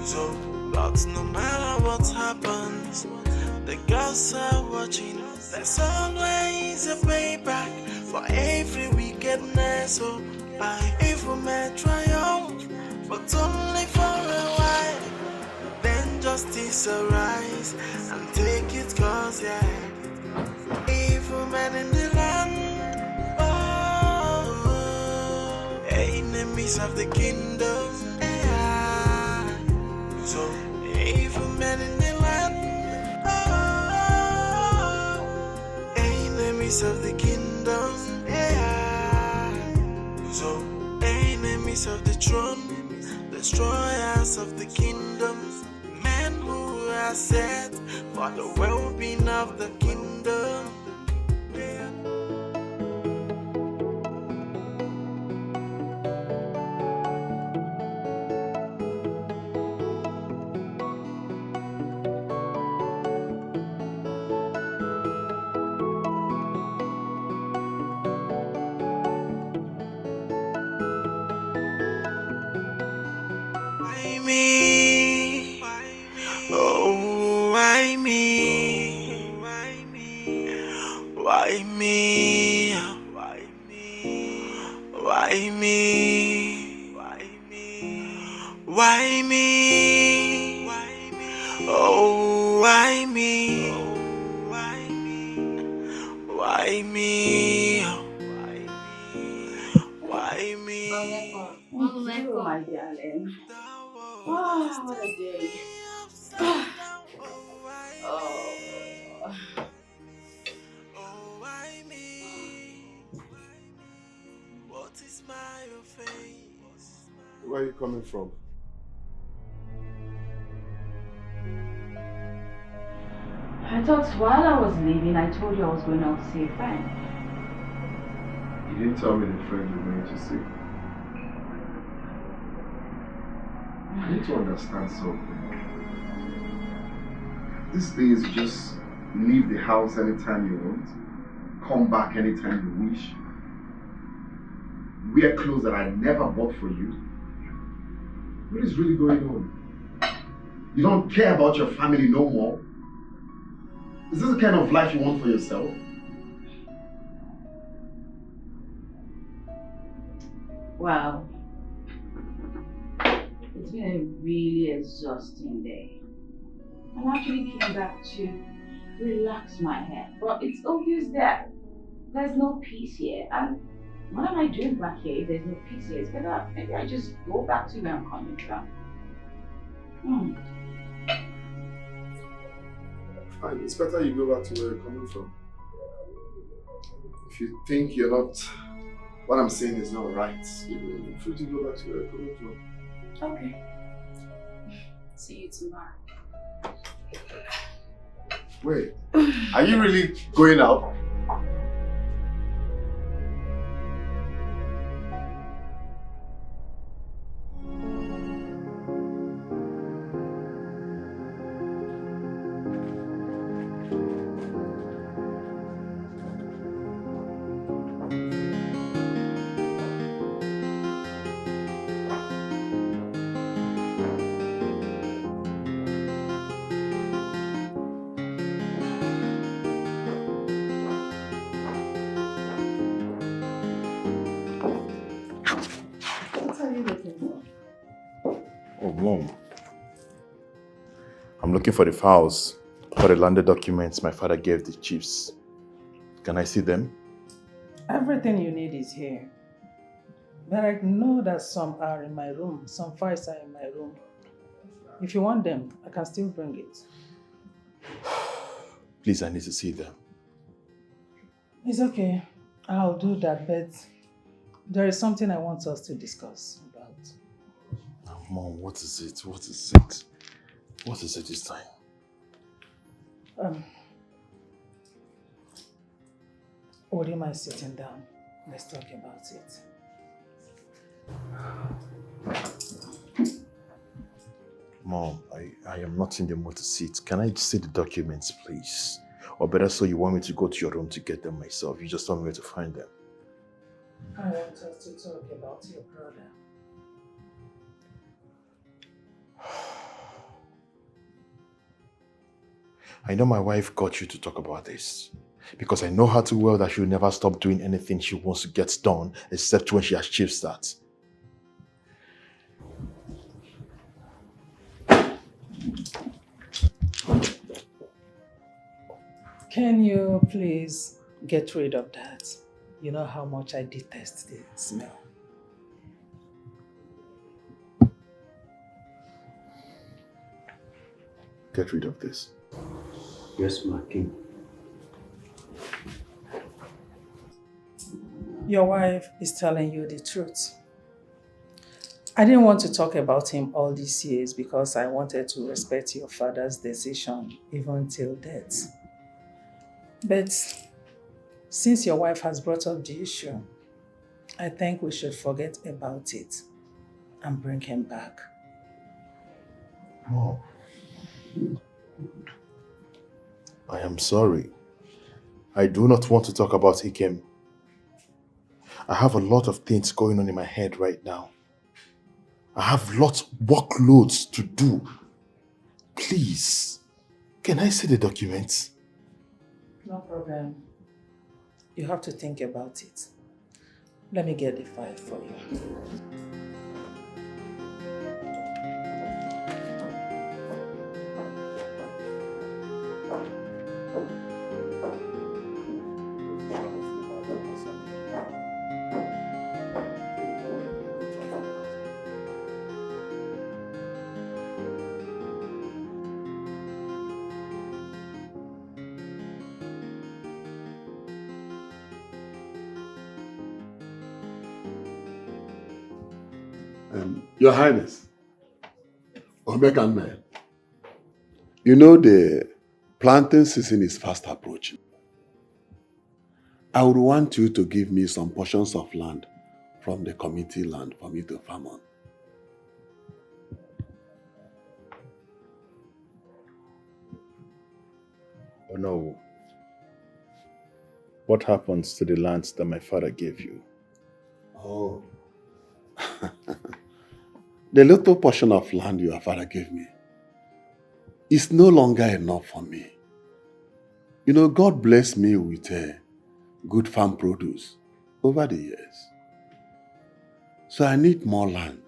So, but no matter what happens, the gods are watching. There's always a payback for every wickedness. Oh, by evil men triumph, but only for a while. Then justice arise and take its course, yeah. Evil men in the land, oh, enemies of the kingdom, yeah. So, evil men in the land, oh, enemies of the kingdom, yeah. So, enemies of the throne, destroyers of the kingdom, men who are set for the well-being of the kingdom. Why me? Oh, why me? Why me? Why me? Why me? Why me? Oh, why me? Why me? Why me? Oh, my darling. Oh, what a day. Oh. Where are you coming from? I thought while I was leaving, I told you I was going out to see a friend. You didn't tell me the friend you're going to see. You need to understand something. These days, you just leave the house anytime you want, come back anytime you wish, wear clothes that I never bought for you. What is really going on? You don't care about your family no more? Is this the kind of life you want for yourself? Wow. It's been a really exhausting day. I actually came back to relax my head, but it's obvious that there's no peace here. And what am I doing back here if there's no peace here? It's better maybe I just go back to where I'm coming from. Fine, it's better you go back to where you're coming from. If you think you're not, what I'm saying is not right, you're free to go back to where you're coming from. Okay. See you tomorrow. Wait, are you really going out? Oh, Mom. I'm looking for the files for the landed documents my father gave the chiefs. Can I see them? Everything you need is here. But I know that some are in my room. Some files are in my room. If you want them, I can still bring it. Please, I need to see them. It's okay. I'll do that, but there is something I want us to discuss about. Oh, Mom, what is it? What is it? What is it this time? Odimgbe is sitting down. Let's talk about it. Mom, I am not in the mood to sit. Can I see the documents, please? Or better so, you want me to go to your room to get them myself? You just tell me where to find them. I want us to talk about your brother. I know my wife got you to talk about this. Because I know her too well that she'll never stop doing anything she wants to get done, except when she achieves that. Can you please get rid of that? You know how much I detest the smell. Get rid of this. Yes, my king. Your wife is telling you the truth. I didn't want to talk about him all these years because I wanted to respect your father's decision even till death. But since your wife has brought up the issue, I think we should forget about it and bring him back. Mom, I am sorry. I do not want to talk about Ikem. I have a lot of things going on in my head right now. I have lots of workloads to do. Please, can I see the documents? No problem. You have to think about it. Let me get the file for you. Your Highness, Omekanme, you know the planting season is fast approaching. I would want you to give me some portions of land from the community land for me to farm on. Oh no. What happens to the lands that my father gave you? Oh. The little portion of land your father gave me is no longer enough for me. You know, God blessed me with good farm produce over the years. So I need more land.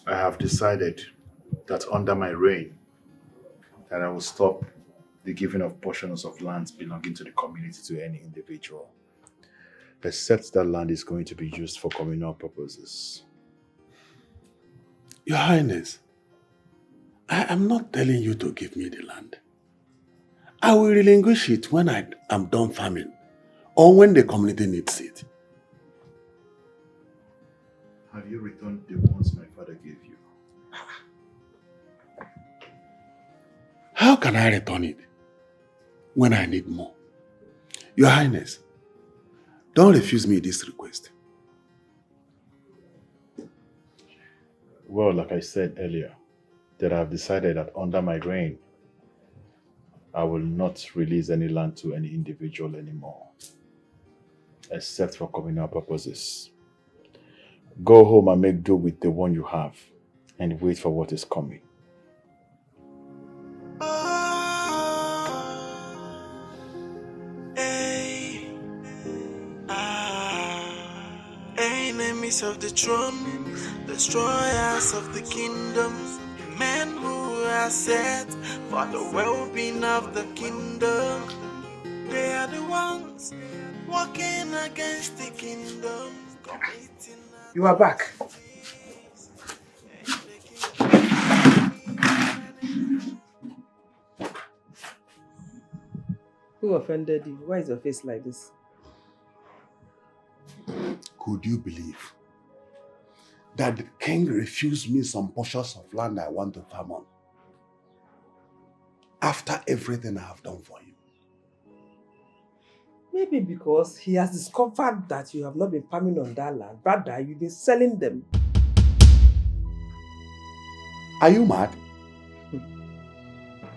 I have decided that under my reign, that I will stop the giving of portions of lands belonging to the community to any individual, except that land is going to be used for communal purposes. Your Highness, I am not telling you to give me the land. I will relinquish it when I am done farming or when the community needs it. Have you returned the ones my father gave you? How can I return it when I need more? Your Highness, don't refuse me this request. Well, like I said earlier, that I have decided that under my reign, I will not release any land to any individual anymore, except for communal purposes. Go home and make do with the one you have, and wait for what is coming. Enemies of the throne, destroyers of the kingdom, men who are set for the well-being of the kingdom. They are the ones walking against the kingdom. You are back. Who offended you? Why is your face like this? Could you believe that the king refused me some portions of land I want to farm on? After everything I have done for him. Maybe because he has discovered that you have not been farming on that land. Rather, you've been selling them. Are you mad?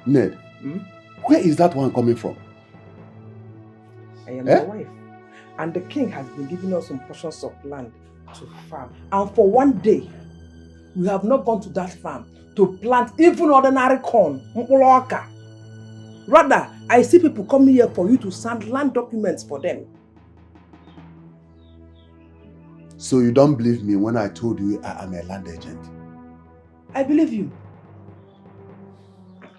Ned, where is that one coming from? I am your wife. And the king has been giving us some portions of land to farm. And for one day, we have not gone to that farm to plant even ordinary corn. Rather, I see people coming here for you to sign land documents for them. So you don't believe me when I told you I am a land agent? I believe you.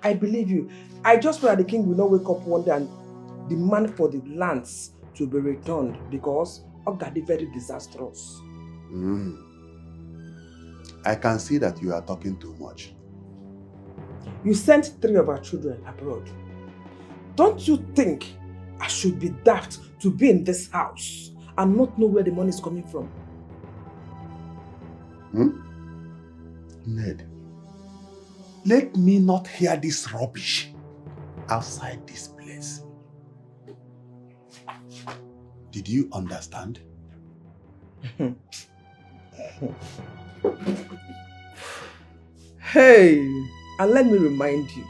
I believe you. I just pray that the king will not wake up one day and demand for the lands to be returned because God is very disastrous. I can see that you are talking too much. You sent 3 of our children abroad. Don't you think I should be daft to be in this house and not know where the money is coming from? Ned, let me not hear this rubbish outside this place. Did you understand? Hey, and let me remind you,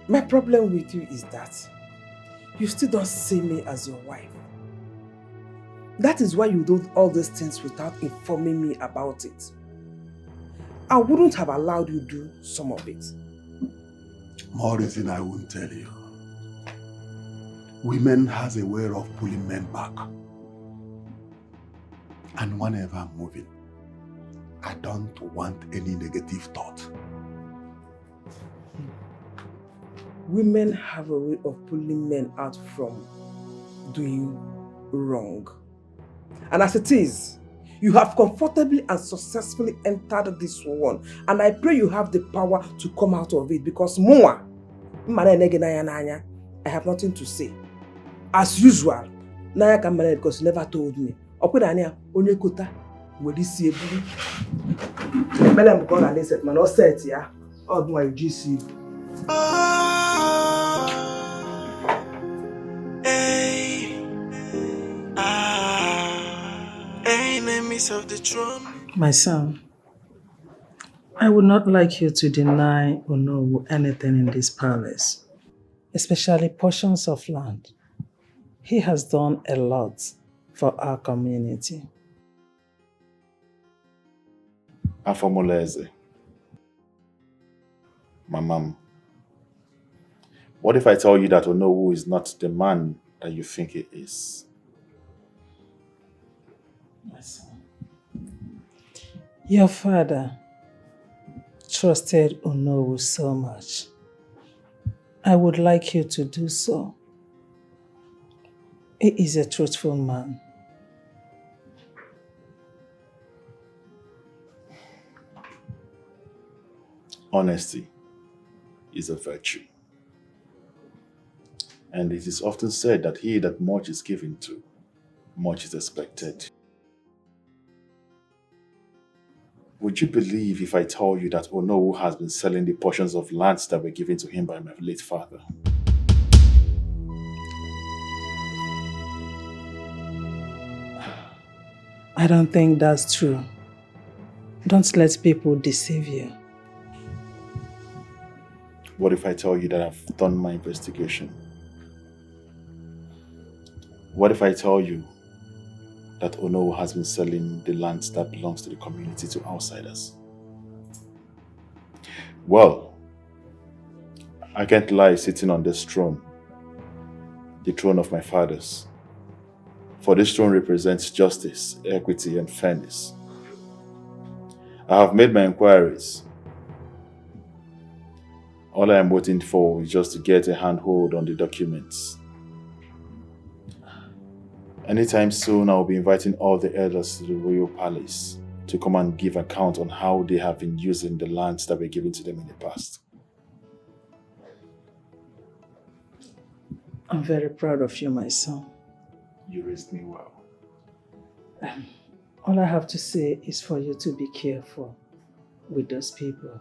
my problem with you is that you still don't see me as your wife. That is why you do all these things without informing me about it. I wouldn't have allowed you to do some of it. More reason I won't tell you. Women has a way of pulling men back. And whenever I'm moving, I don't want any negative thought. Women have a way of pulling men out from doing wrong. And as it is, you have comfortably and successfully entered this one. And I pray you have the power to come out of it because I have nothing to say. As usual, Naya can manage because you never told me. Onye kota, wedi si ebulu. Ebele mko na neset man, o set ya. O dwa UGC. Enemies of the throne. My son, I would not like you to deny Onowu anything in this palace, especially portions of land. He has done a lot for our community. Afomoleze, my mom, what if I tell you that Onowu is not the man that you think he is? My son, your father trusted Onowu so much. I would like you to do so. He is a truthful man. Honesty is a virtue. And it is often said that he that much is given to, much is expected. Would you believe if I told you that Onowu has been selling the portions of lands that were given to him by my late father? I don't think that's true. Don't let people deceive you. What if I tell you that I've done my investigation? What if I tell you that Onowu has been selling the lands that belongs to the community to outsiders? Well, I can't lie sitting on this throne, the throne of my fathers. For this throne represents justice, equity, and fairness. I have made my inquiries. All I am waiting for is just to get a handhold on the documents Anytime soon, I'll be inviting all the elders to the royal palace to come and give account on how they have been using the lands that were given to them in the past. I'm very proud of you, my son. You raised me well. All I have to say is for you to be careful with those people.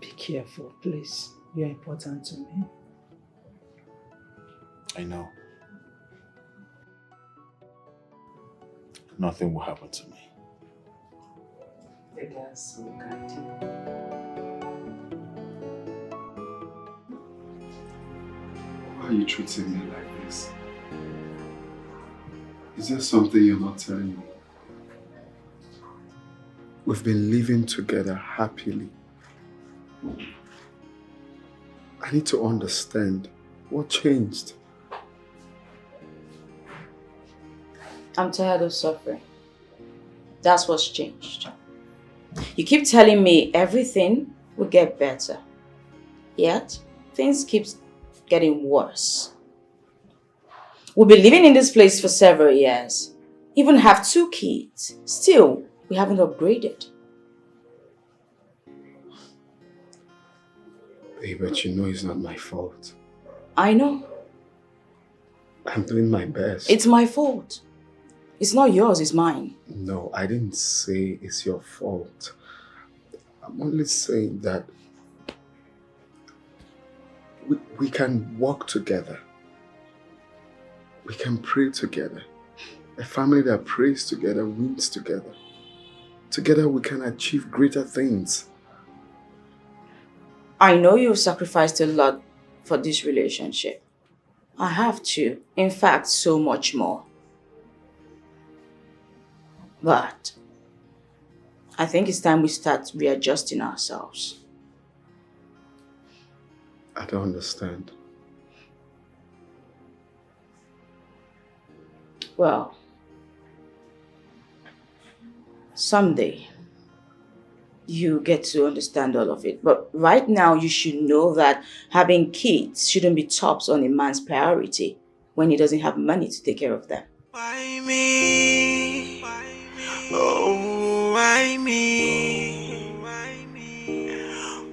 Be careful, please. You're important to me. I know. Nothing will happen to me. The gods will guide you. Why are you treating me like this? Is there something you're not telling me? We've been living together happily. I need to understand what changed. I'm tired of suffering. That's what's changed. You keep telling me everything will get better. Yet, things keep getting worse. We've been living in this place for several years. Even have 2 kids. Still, we haven't upgraded. Hey, but you know it's not my fault. I know. I'm doing my best. It's my fault. It's not yours, it's mine. No, I didn't say it's your fault. I'm only saying that we can work together. We can pray together. A family that prays together wins together. Together we can achieve greater things. I know you've sacrificed a lot for this relationship. I have too. In fact, so much more. But I think it's time we start readjusting ourselves. I don't understand. Well, someday you get to understand all of it. But right now you should know that having kids shouldn't be tops on a man's priority when he doesn't have money to take care of them. Why me? Oh, why me? Why me?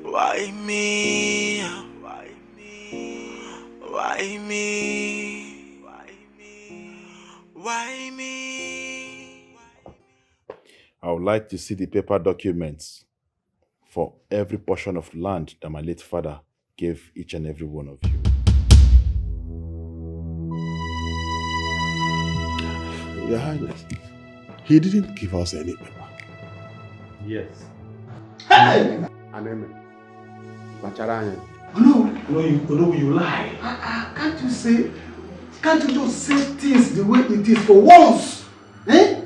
Why me? Why me? Why me? I would like to see the paper documents for every portion of land that my late father gave each and every one of you. Your Highness, he didn't give us any paper. Yes. Hey! Aneme. Macharanya. No, you lie. Can't you just say things the way it is for once? Eh?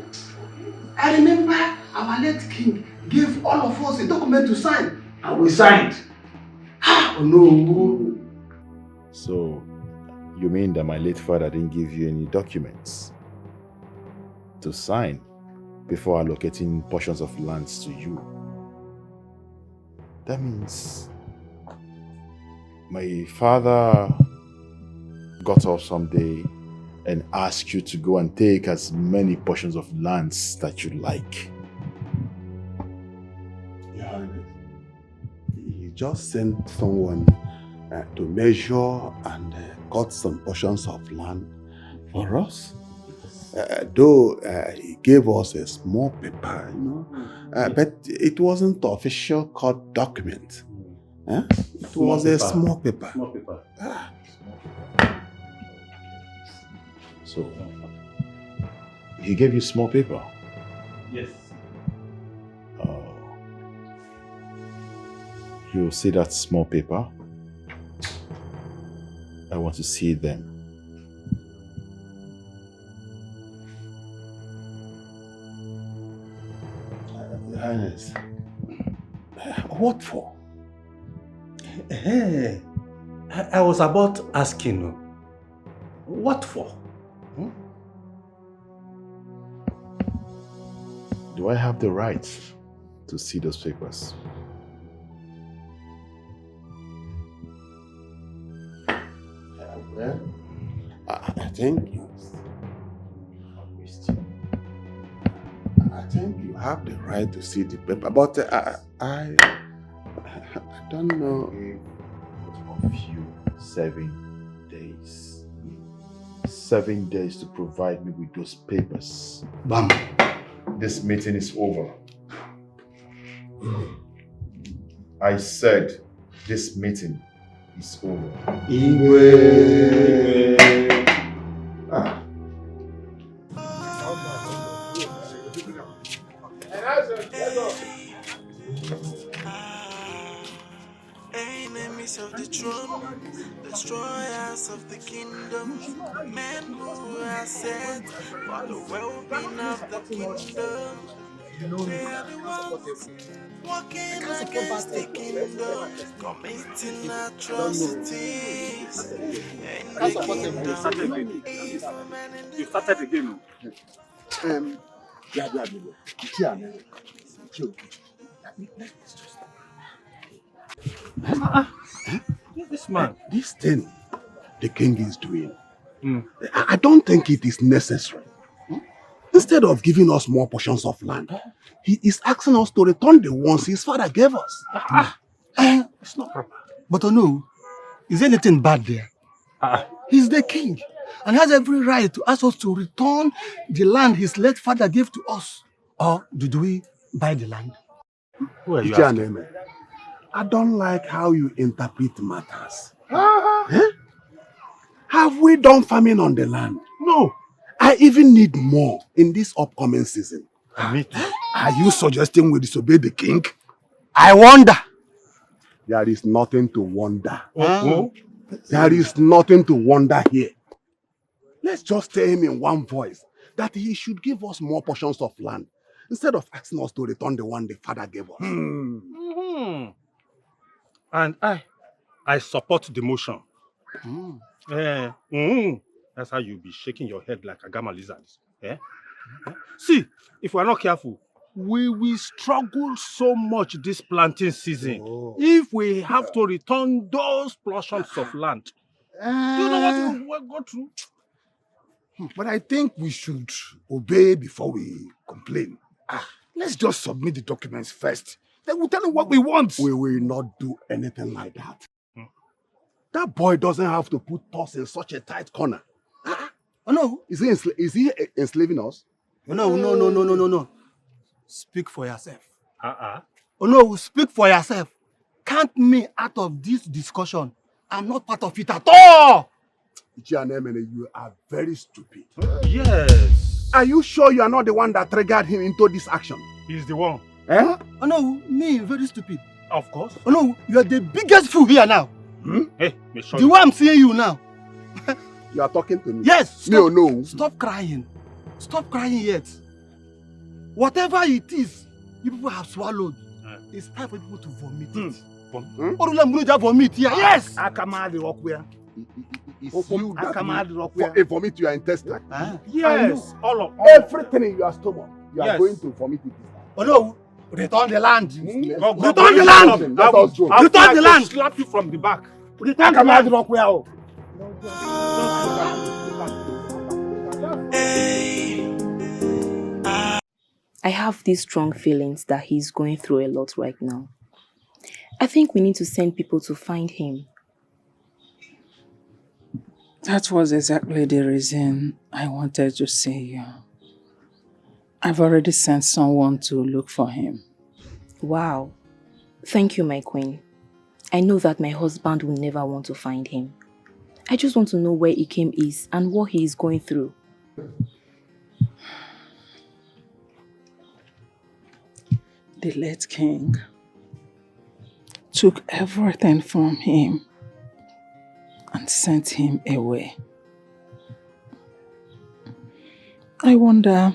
I remember our late king gave all of us a document to sign. And we signed. Oh no. So, you mean that my late father didn't give you any documents to sign before allocating portions of lands to you? That means my father got up someday and asked you to go and take as many portions of lands that you like. Your Highness, he just sent someone to measure and cut some portions of land for us. Though he gave us a small paper, but it wasn't the official court document. It was a small paper. Small paper. So, he gave you small paper? Yes. You see that small paper? I want to see them. Your Highness, what for? Hey, I was about asking you, what for? Do I have the right to see those papers? Well, I think think you have the right to see the paper, but I don't know. Of you 7 days. 7 days to provide me with those papers. Bam. This meeting is over. I said this meeting is over. Iwe. Ah. Enemies of the throne, destroyers of the kingdom, men who are set for the well-being of the kingdom. They are the ones walking against the kingdom, committing atrocities. And the kingdom is for men in the You started again. This man. This thing the king is doing, I don't think it is necessary. Instead of giving us more portions of land, he is asking us to return the ones his father gave us. It's not proper. But no, is there anything bad there? He's the king and has every right to ask us to return the land his late father gave to us. Or did we buy the land? Who are you Ichie asking? Aneme, I don't like how you interpret matters. Have we done farming on the land? No. I even need more in this upcoming season. Me too. Are you suggesting we disobey the king? I wonder. There is nothing to wonder. Oh. There is nothing to wonder here. Let's just tell him in one voice that he should give us more portions of land instead of asking us to return the one the father gave us. And I support the motion. That's how you'll be shaking your head like a gamma lizard. See, if we're not careful, we will struggle so much this planting season if we have to return those portions of land. Do you know what we'll go through? But I think we should obey before we complain. Let's just submit the documents first. Then we'll tell him what we want. We will not do anything like that. That boy doesn't have to put us in such a tight corner. Oh no. Is he enslaving us? No. Speak for yourself. Oh no, speak for yourself. Count me out of this discussion. I'm not part of it at all. You are very stupid. Yes. Are you sure you are not the one that triggered him into this action? He's the one. Oh no, me, very stupid. Of course. Oh no, you are the biggest fool here now. Hey, make sure the way I'm seeing you now. You are talking to me? Yes. Stop, no. Stop crying. Stop crying yet. Whatever it is you people have swallowed, it's time for people to vomit it. Vomit here. Yes. It's you that vomit your intestine. Yes. All of everything in your stomach. You are going to vomit it. Oh no. Return the land. Return the land. Let us go. Return the land. Slap you from the back. Return the land. I have these strong feelings that he's going through a lot right now. I think we need to send people to find him. That was exactly the reason I wanted to see you. I've already sent someone to look for him. Wow. Thank you, my queen. I know that my husband will never want to find him. I just want to know where Ikem is and what he is going through. The late king took everything from him and sent him away. I wonder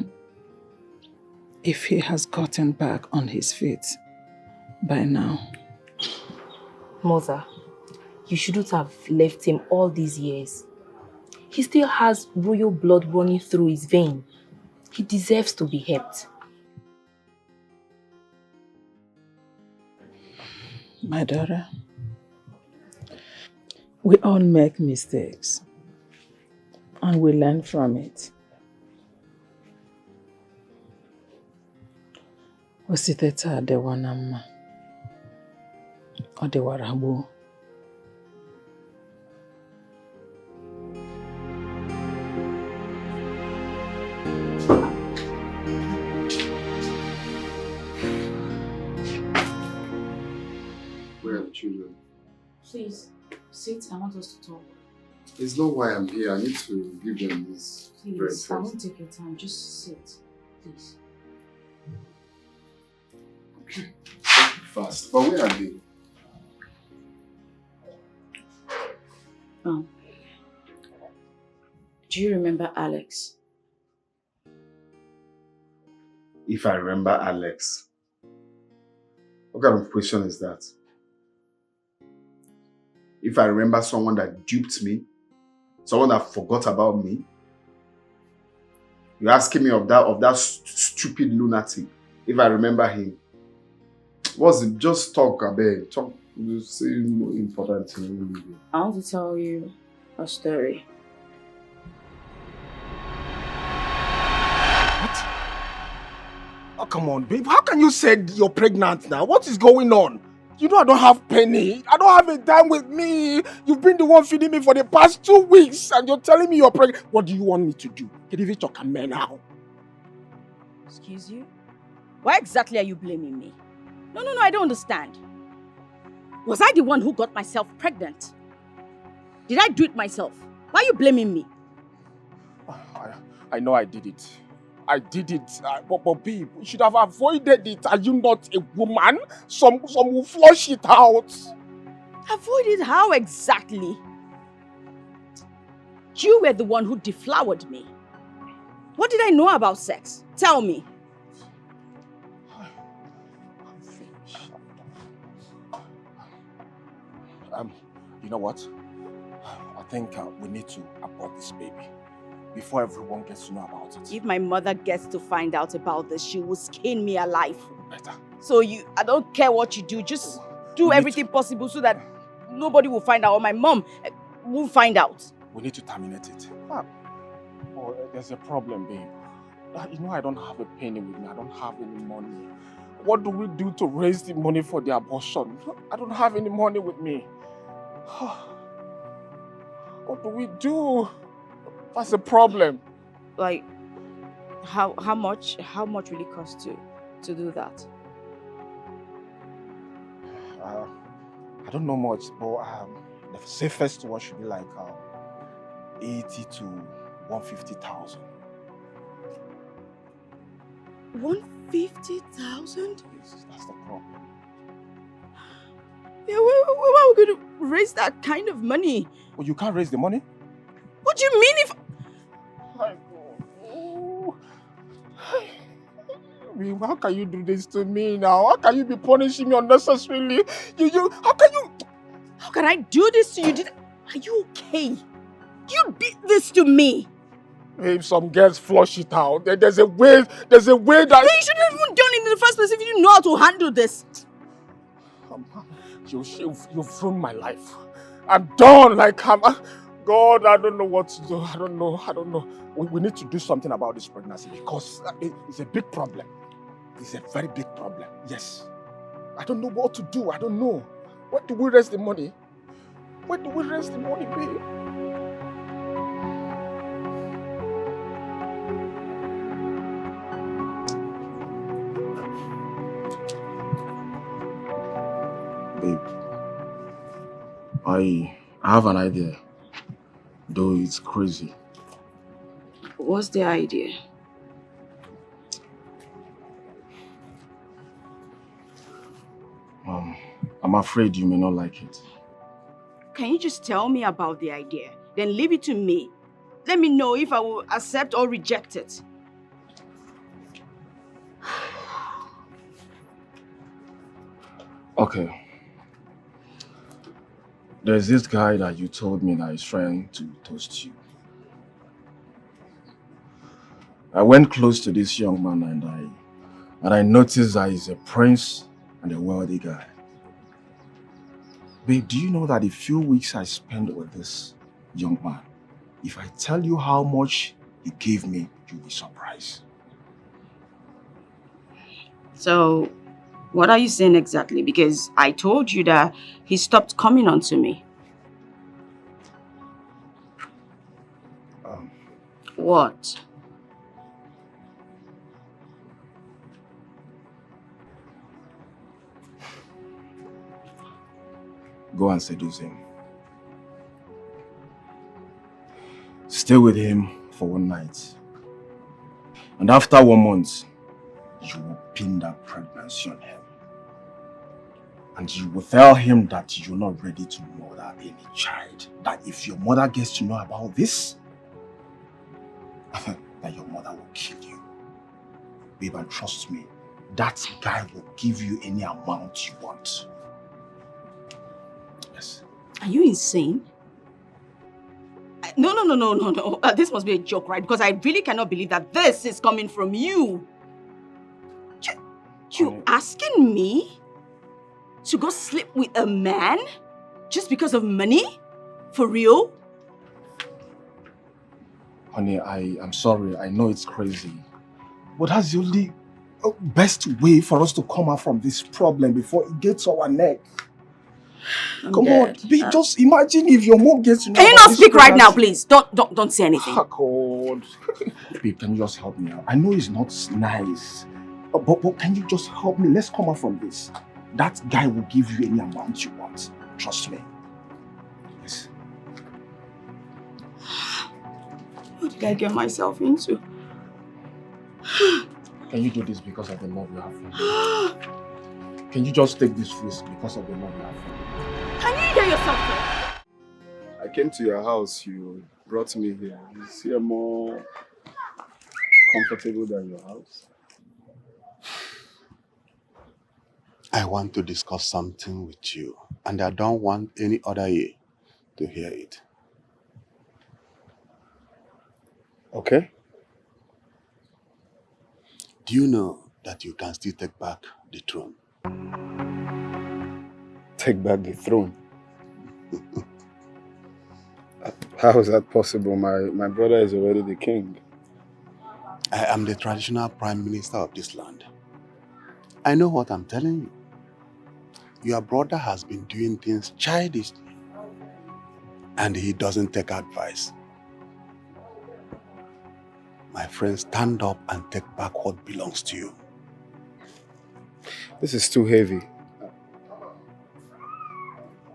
if he has gotten back on his feet by now. Mother, you shouldn't have left him all these years. He still has royal blood running through his vein. He deserves to be helped. My daughter, we all make mistakes and we learn from it. Ositeta adewanama. Odewarabo. Where are the children? Please, sit. I want us to talk. It's not why I'm here. I need to give them this bread Please, I first. won't take your time. Just sit. Please. Okay. Fast. But where are they? Oh. Do you remember Alex? If I remember Alex. What kind of question is that? If I remember someone that duped me, someone that forgot about me, you're asking me of that stupid lunatic. If I remember him, what's it? Just talk, abeg. Talk. You say more important thing. I want to tell you a story. What? Oh, come on, babe. How can you say you're pregnant now? What is going on? You know I don't have penny. I don't have a dime with me. You've been the one feeding me for the past 2 weeks and you're telling me you're pregnant. What do you want me to do? Can you talk a man now? Excuse you? Why exactly are you blaming me? No, I don't understand. Was I the one who got myself pregnant? Did I do it myself? Why are you blaming me? I know I did it. I did it. But babe, you should have avoided it. Are you not a woman? Some will flush it out. Avoid it how exactly? You were the one who deflowered me. What did I know about sex? Tell me. You know what? I think we need to abort this baby before everyone gets to know about it. If my mother gets to find out about this, she will skin me alive. Better. So I don't care what you do, just do everything possible so that nobody will find out, or my mom will find out. We need to terminate it. Oh, there's a problem, babe. You know I don't have a penny with me. I don't have any money. What do we do to raise the money for the abortion? I don't have any money with me. What do we do? That's a problem. Like, how much will it cost to do that? I don't know much, but the safest one should be like 80 to 150,000. 150,000? Yes, that's the problem. Yeah, where are we going to raise that kind of money? Well, you can't raise the money? What do you mean if... How can you do this to me now? How can you be punishing me unnecessarily? How can you... How can I do this to you? Are you okay? You did this to me. Babe, some girls flush it out. There's a way that... Then you shouldn't have even done it in the first place if you didn't know how to handle this. You've ruined my life. I'm done. God, I don't know what to do. I don't know. We need to do something about this pregnancy because it's a big problem. It's a very big problem. Yes. I don't know what to do. I don't know. Where do we raise the money? Where do we raise the money, babe? Babe, I have an idea, though it's crazy. What's the idea? I'm afraid you may not like it. Can you just tell me about the idea? Then leave it to me. Let me know if I will accept or reject it. Okay. There's this guy that you told me that is trying to toast you. I went close to this young man and I noticed that he's a prince and a wealthy guy. Babe, do you know that the few weeks I spent with this young man, if I tell you how much he gave me, you'll be surprised. So, what are you saying exactly? Because I told you that he stopped coming on to me. What? Go and seduce him. Stay with him for one night. And after 1 month, you will pin that pregnancy on him. And you will tell him that you're not ready to mother any child. That if your mother gets to know about this, that your mother will kill you. Babe, and trust me, that guy will give you any amount you want. Yes. Are you insane? No. This must be a joke, right? Because I really cannot believe that this is coming from you. You asking me to go sleep with a man just because of money? For real? Honey, I'm sorry. I know it's crazy. But that's the only best way for us to come out from this problem before it gets to our neck. Come on, just imagine if your mom gets to know. Can you not speak right now, please? Don't say anything. Oh God. Babe, can you just help me out? I know it's not nice. But can you just help me? Let's come out from this. That guy will give you any amount you want. Trust me. Yes. What did I get myself into? Can you do this because of the love you have for me? Can you just take this risk because of the love you have for me? Can you hear yourself? I came to your house. You brought me here. Is here more comfortable than your house? I want to discuss something with you, and I don't want any other ear to hear it. Okay. Do you know that you can still take back the throne? Take back the throne? How is that possible? My brother is already the king. I am the traditional prime minister of this land. I know what I'm telling you. Your brother has been doing things childishly, and he doesn't take advice. My friend, stand up and take back what belongs to you. This is too heavy.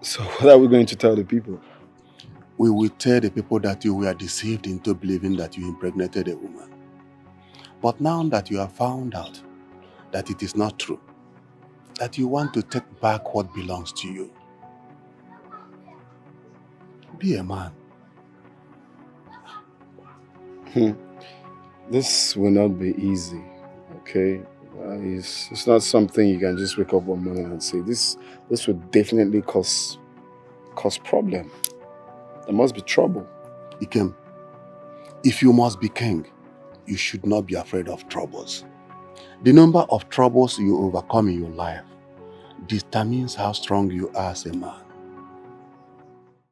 So what are we going to tell the people? We will tell the people that you were deceived into believing that you impregnated a woman. But now that you have found out that it is not true, that you want to take back what belongs to you, be a man. This will not be easy, okay? It's not something you can just wake up one morning and say. This would definitely cause problem. There must be trouble. Ikem, if you must be king, you should not be afraid of troubles. The number of troubles you overcome in your life determines how strong you are as a man.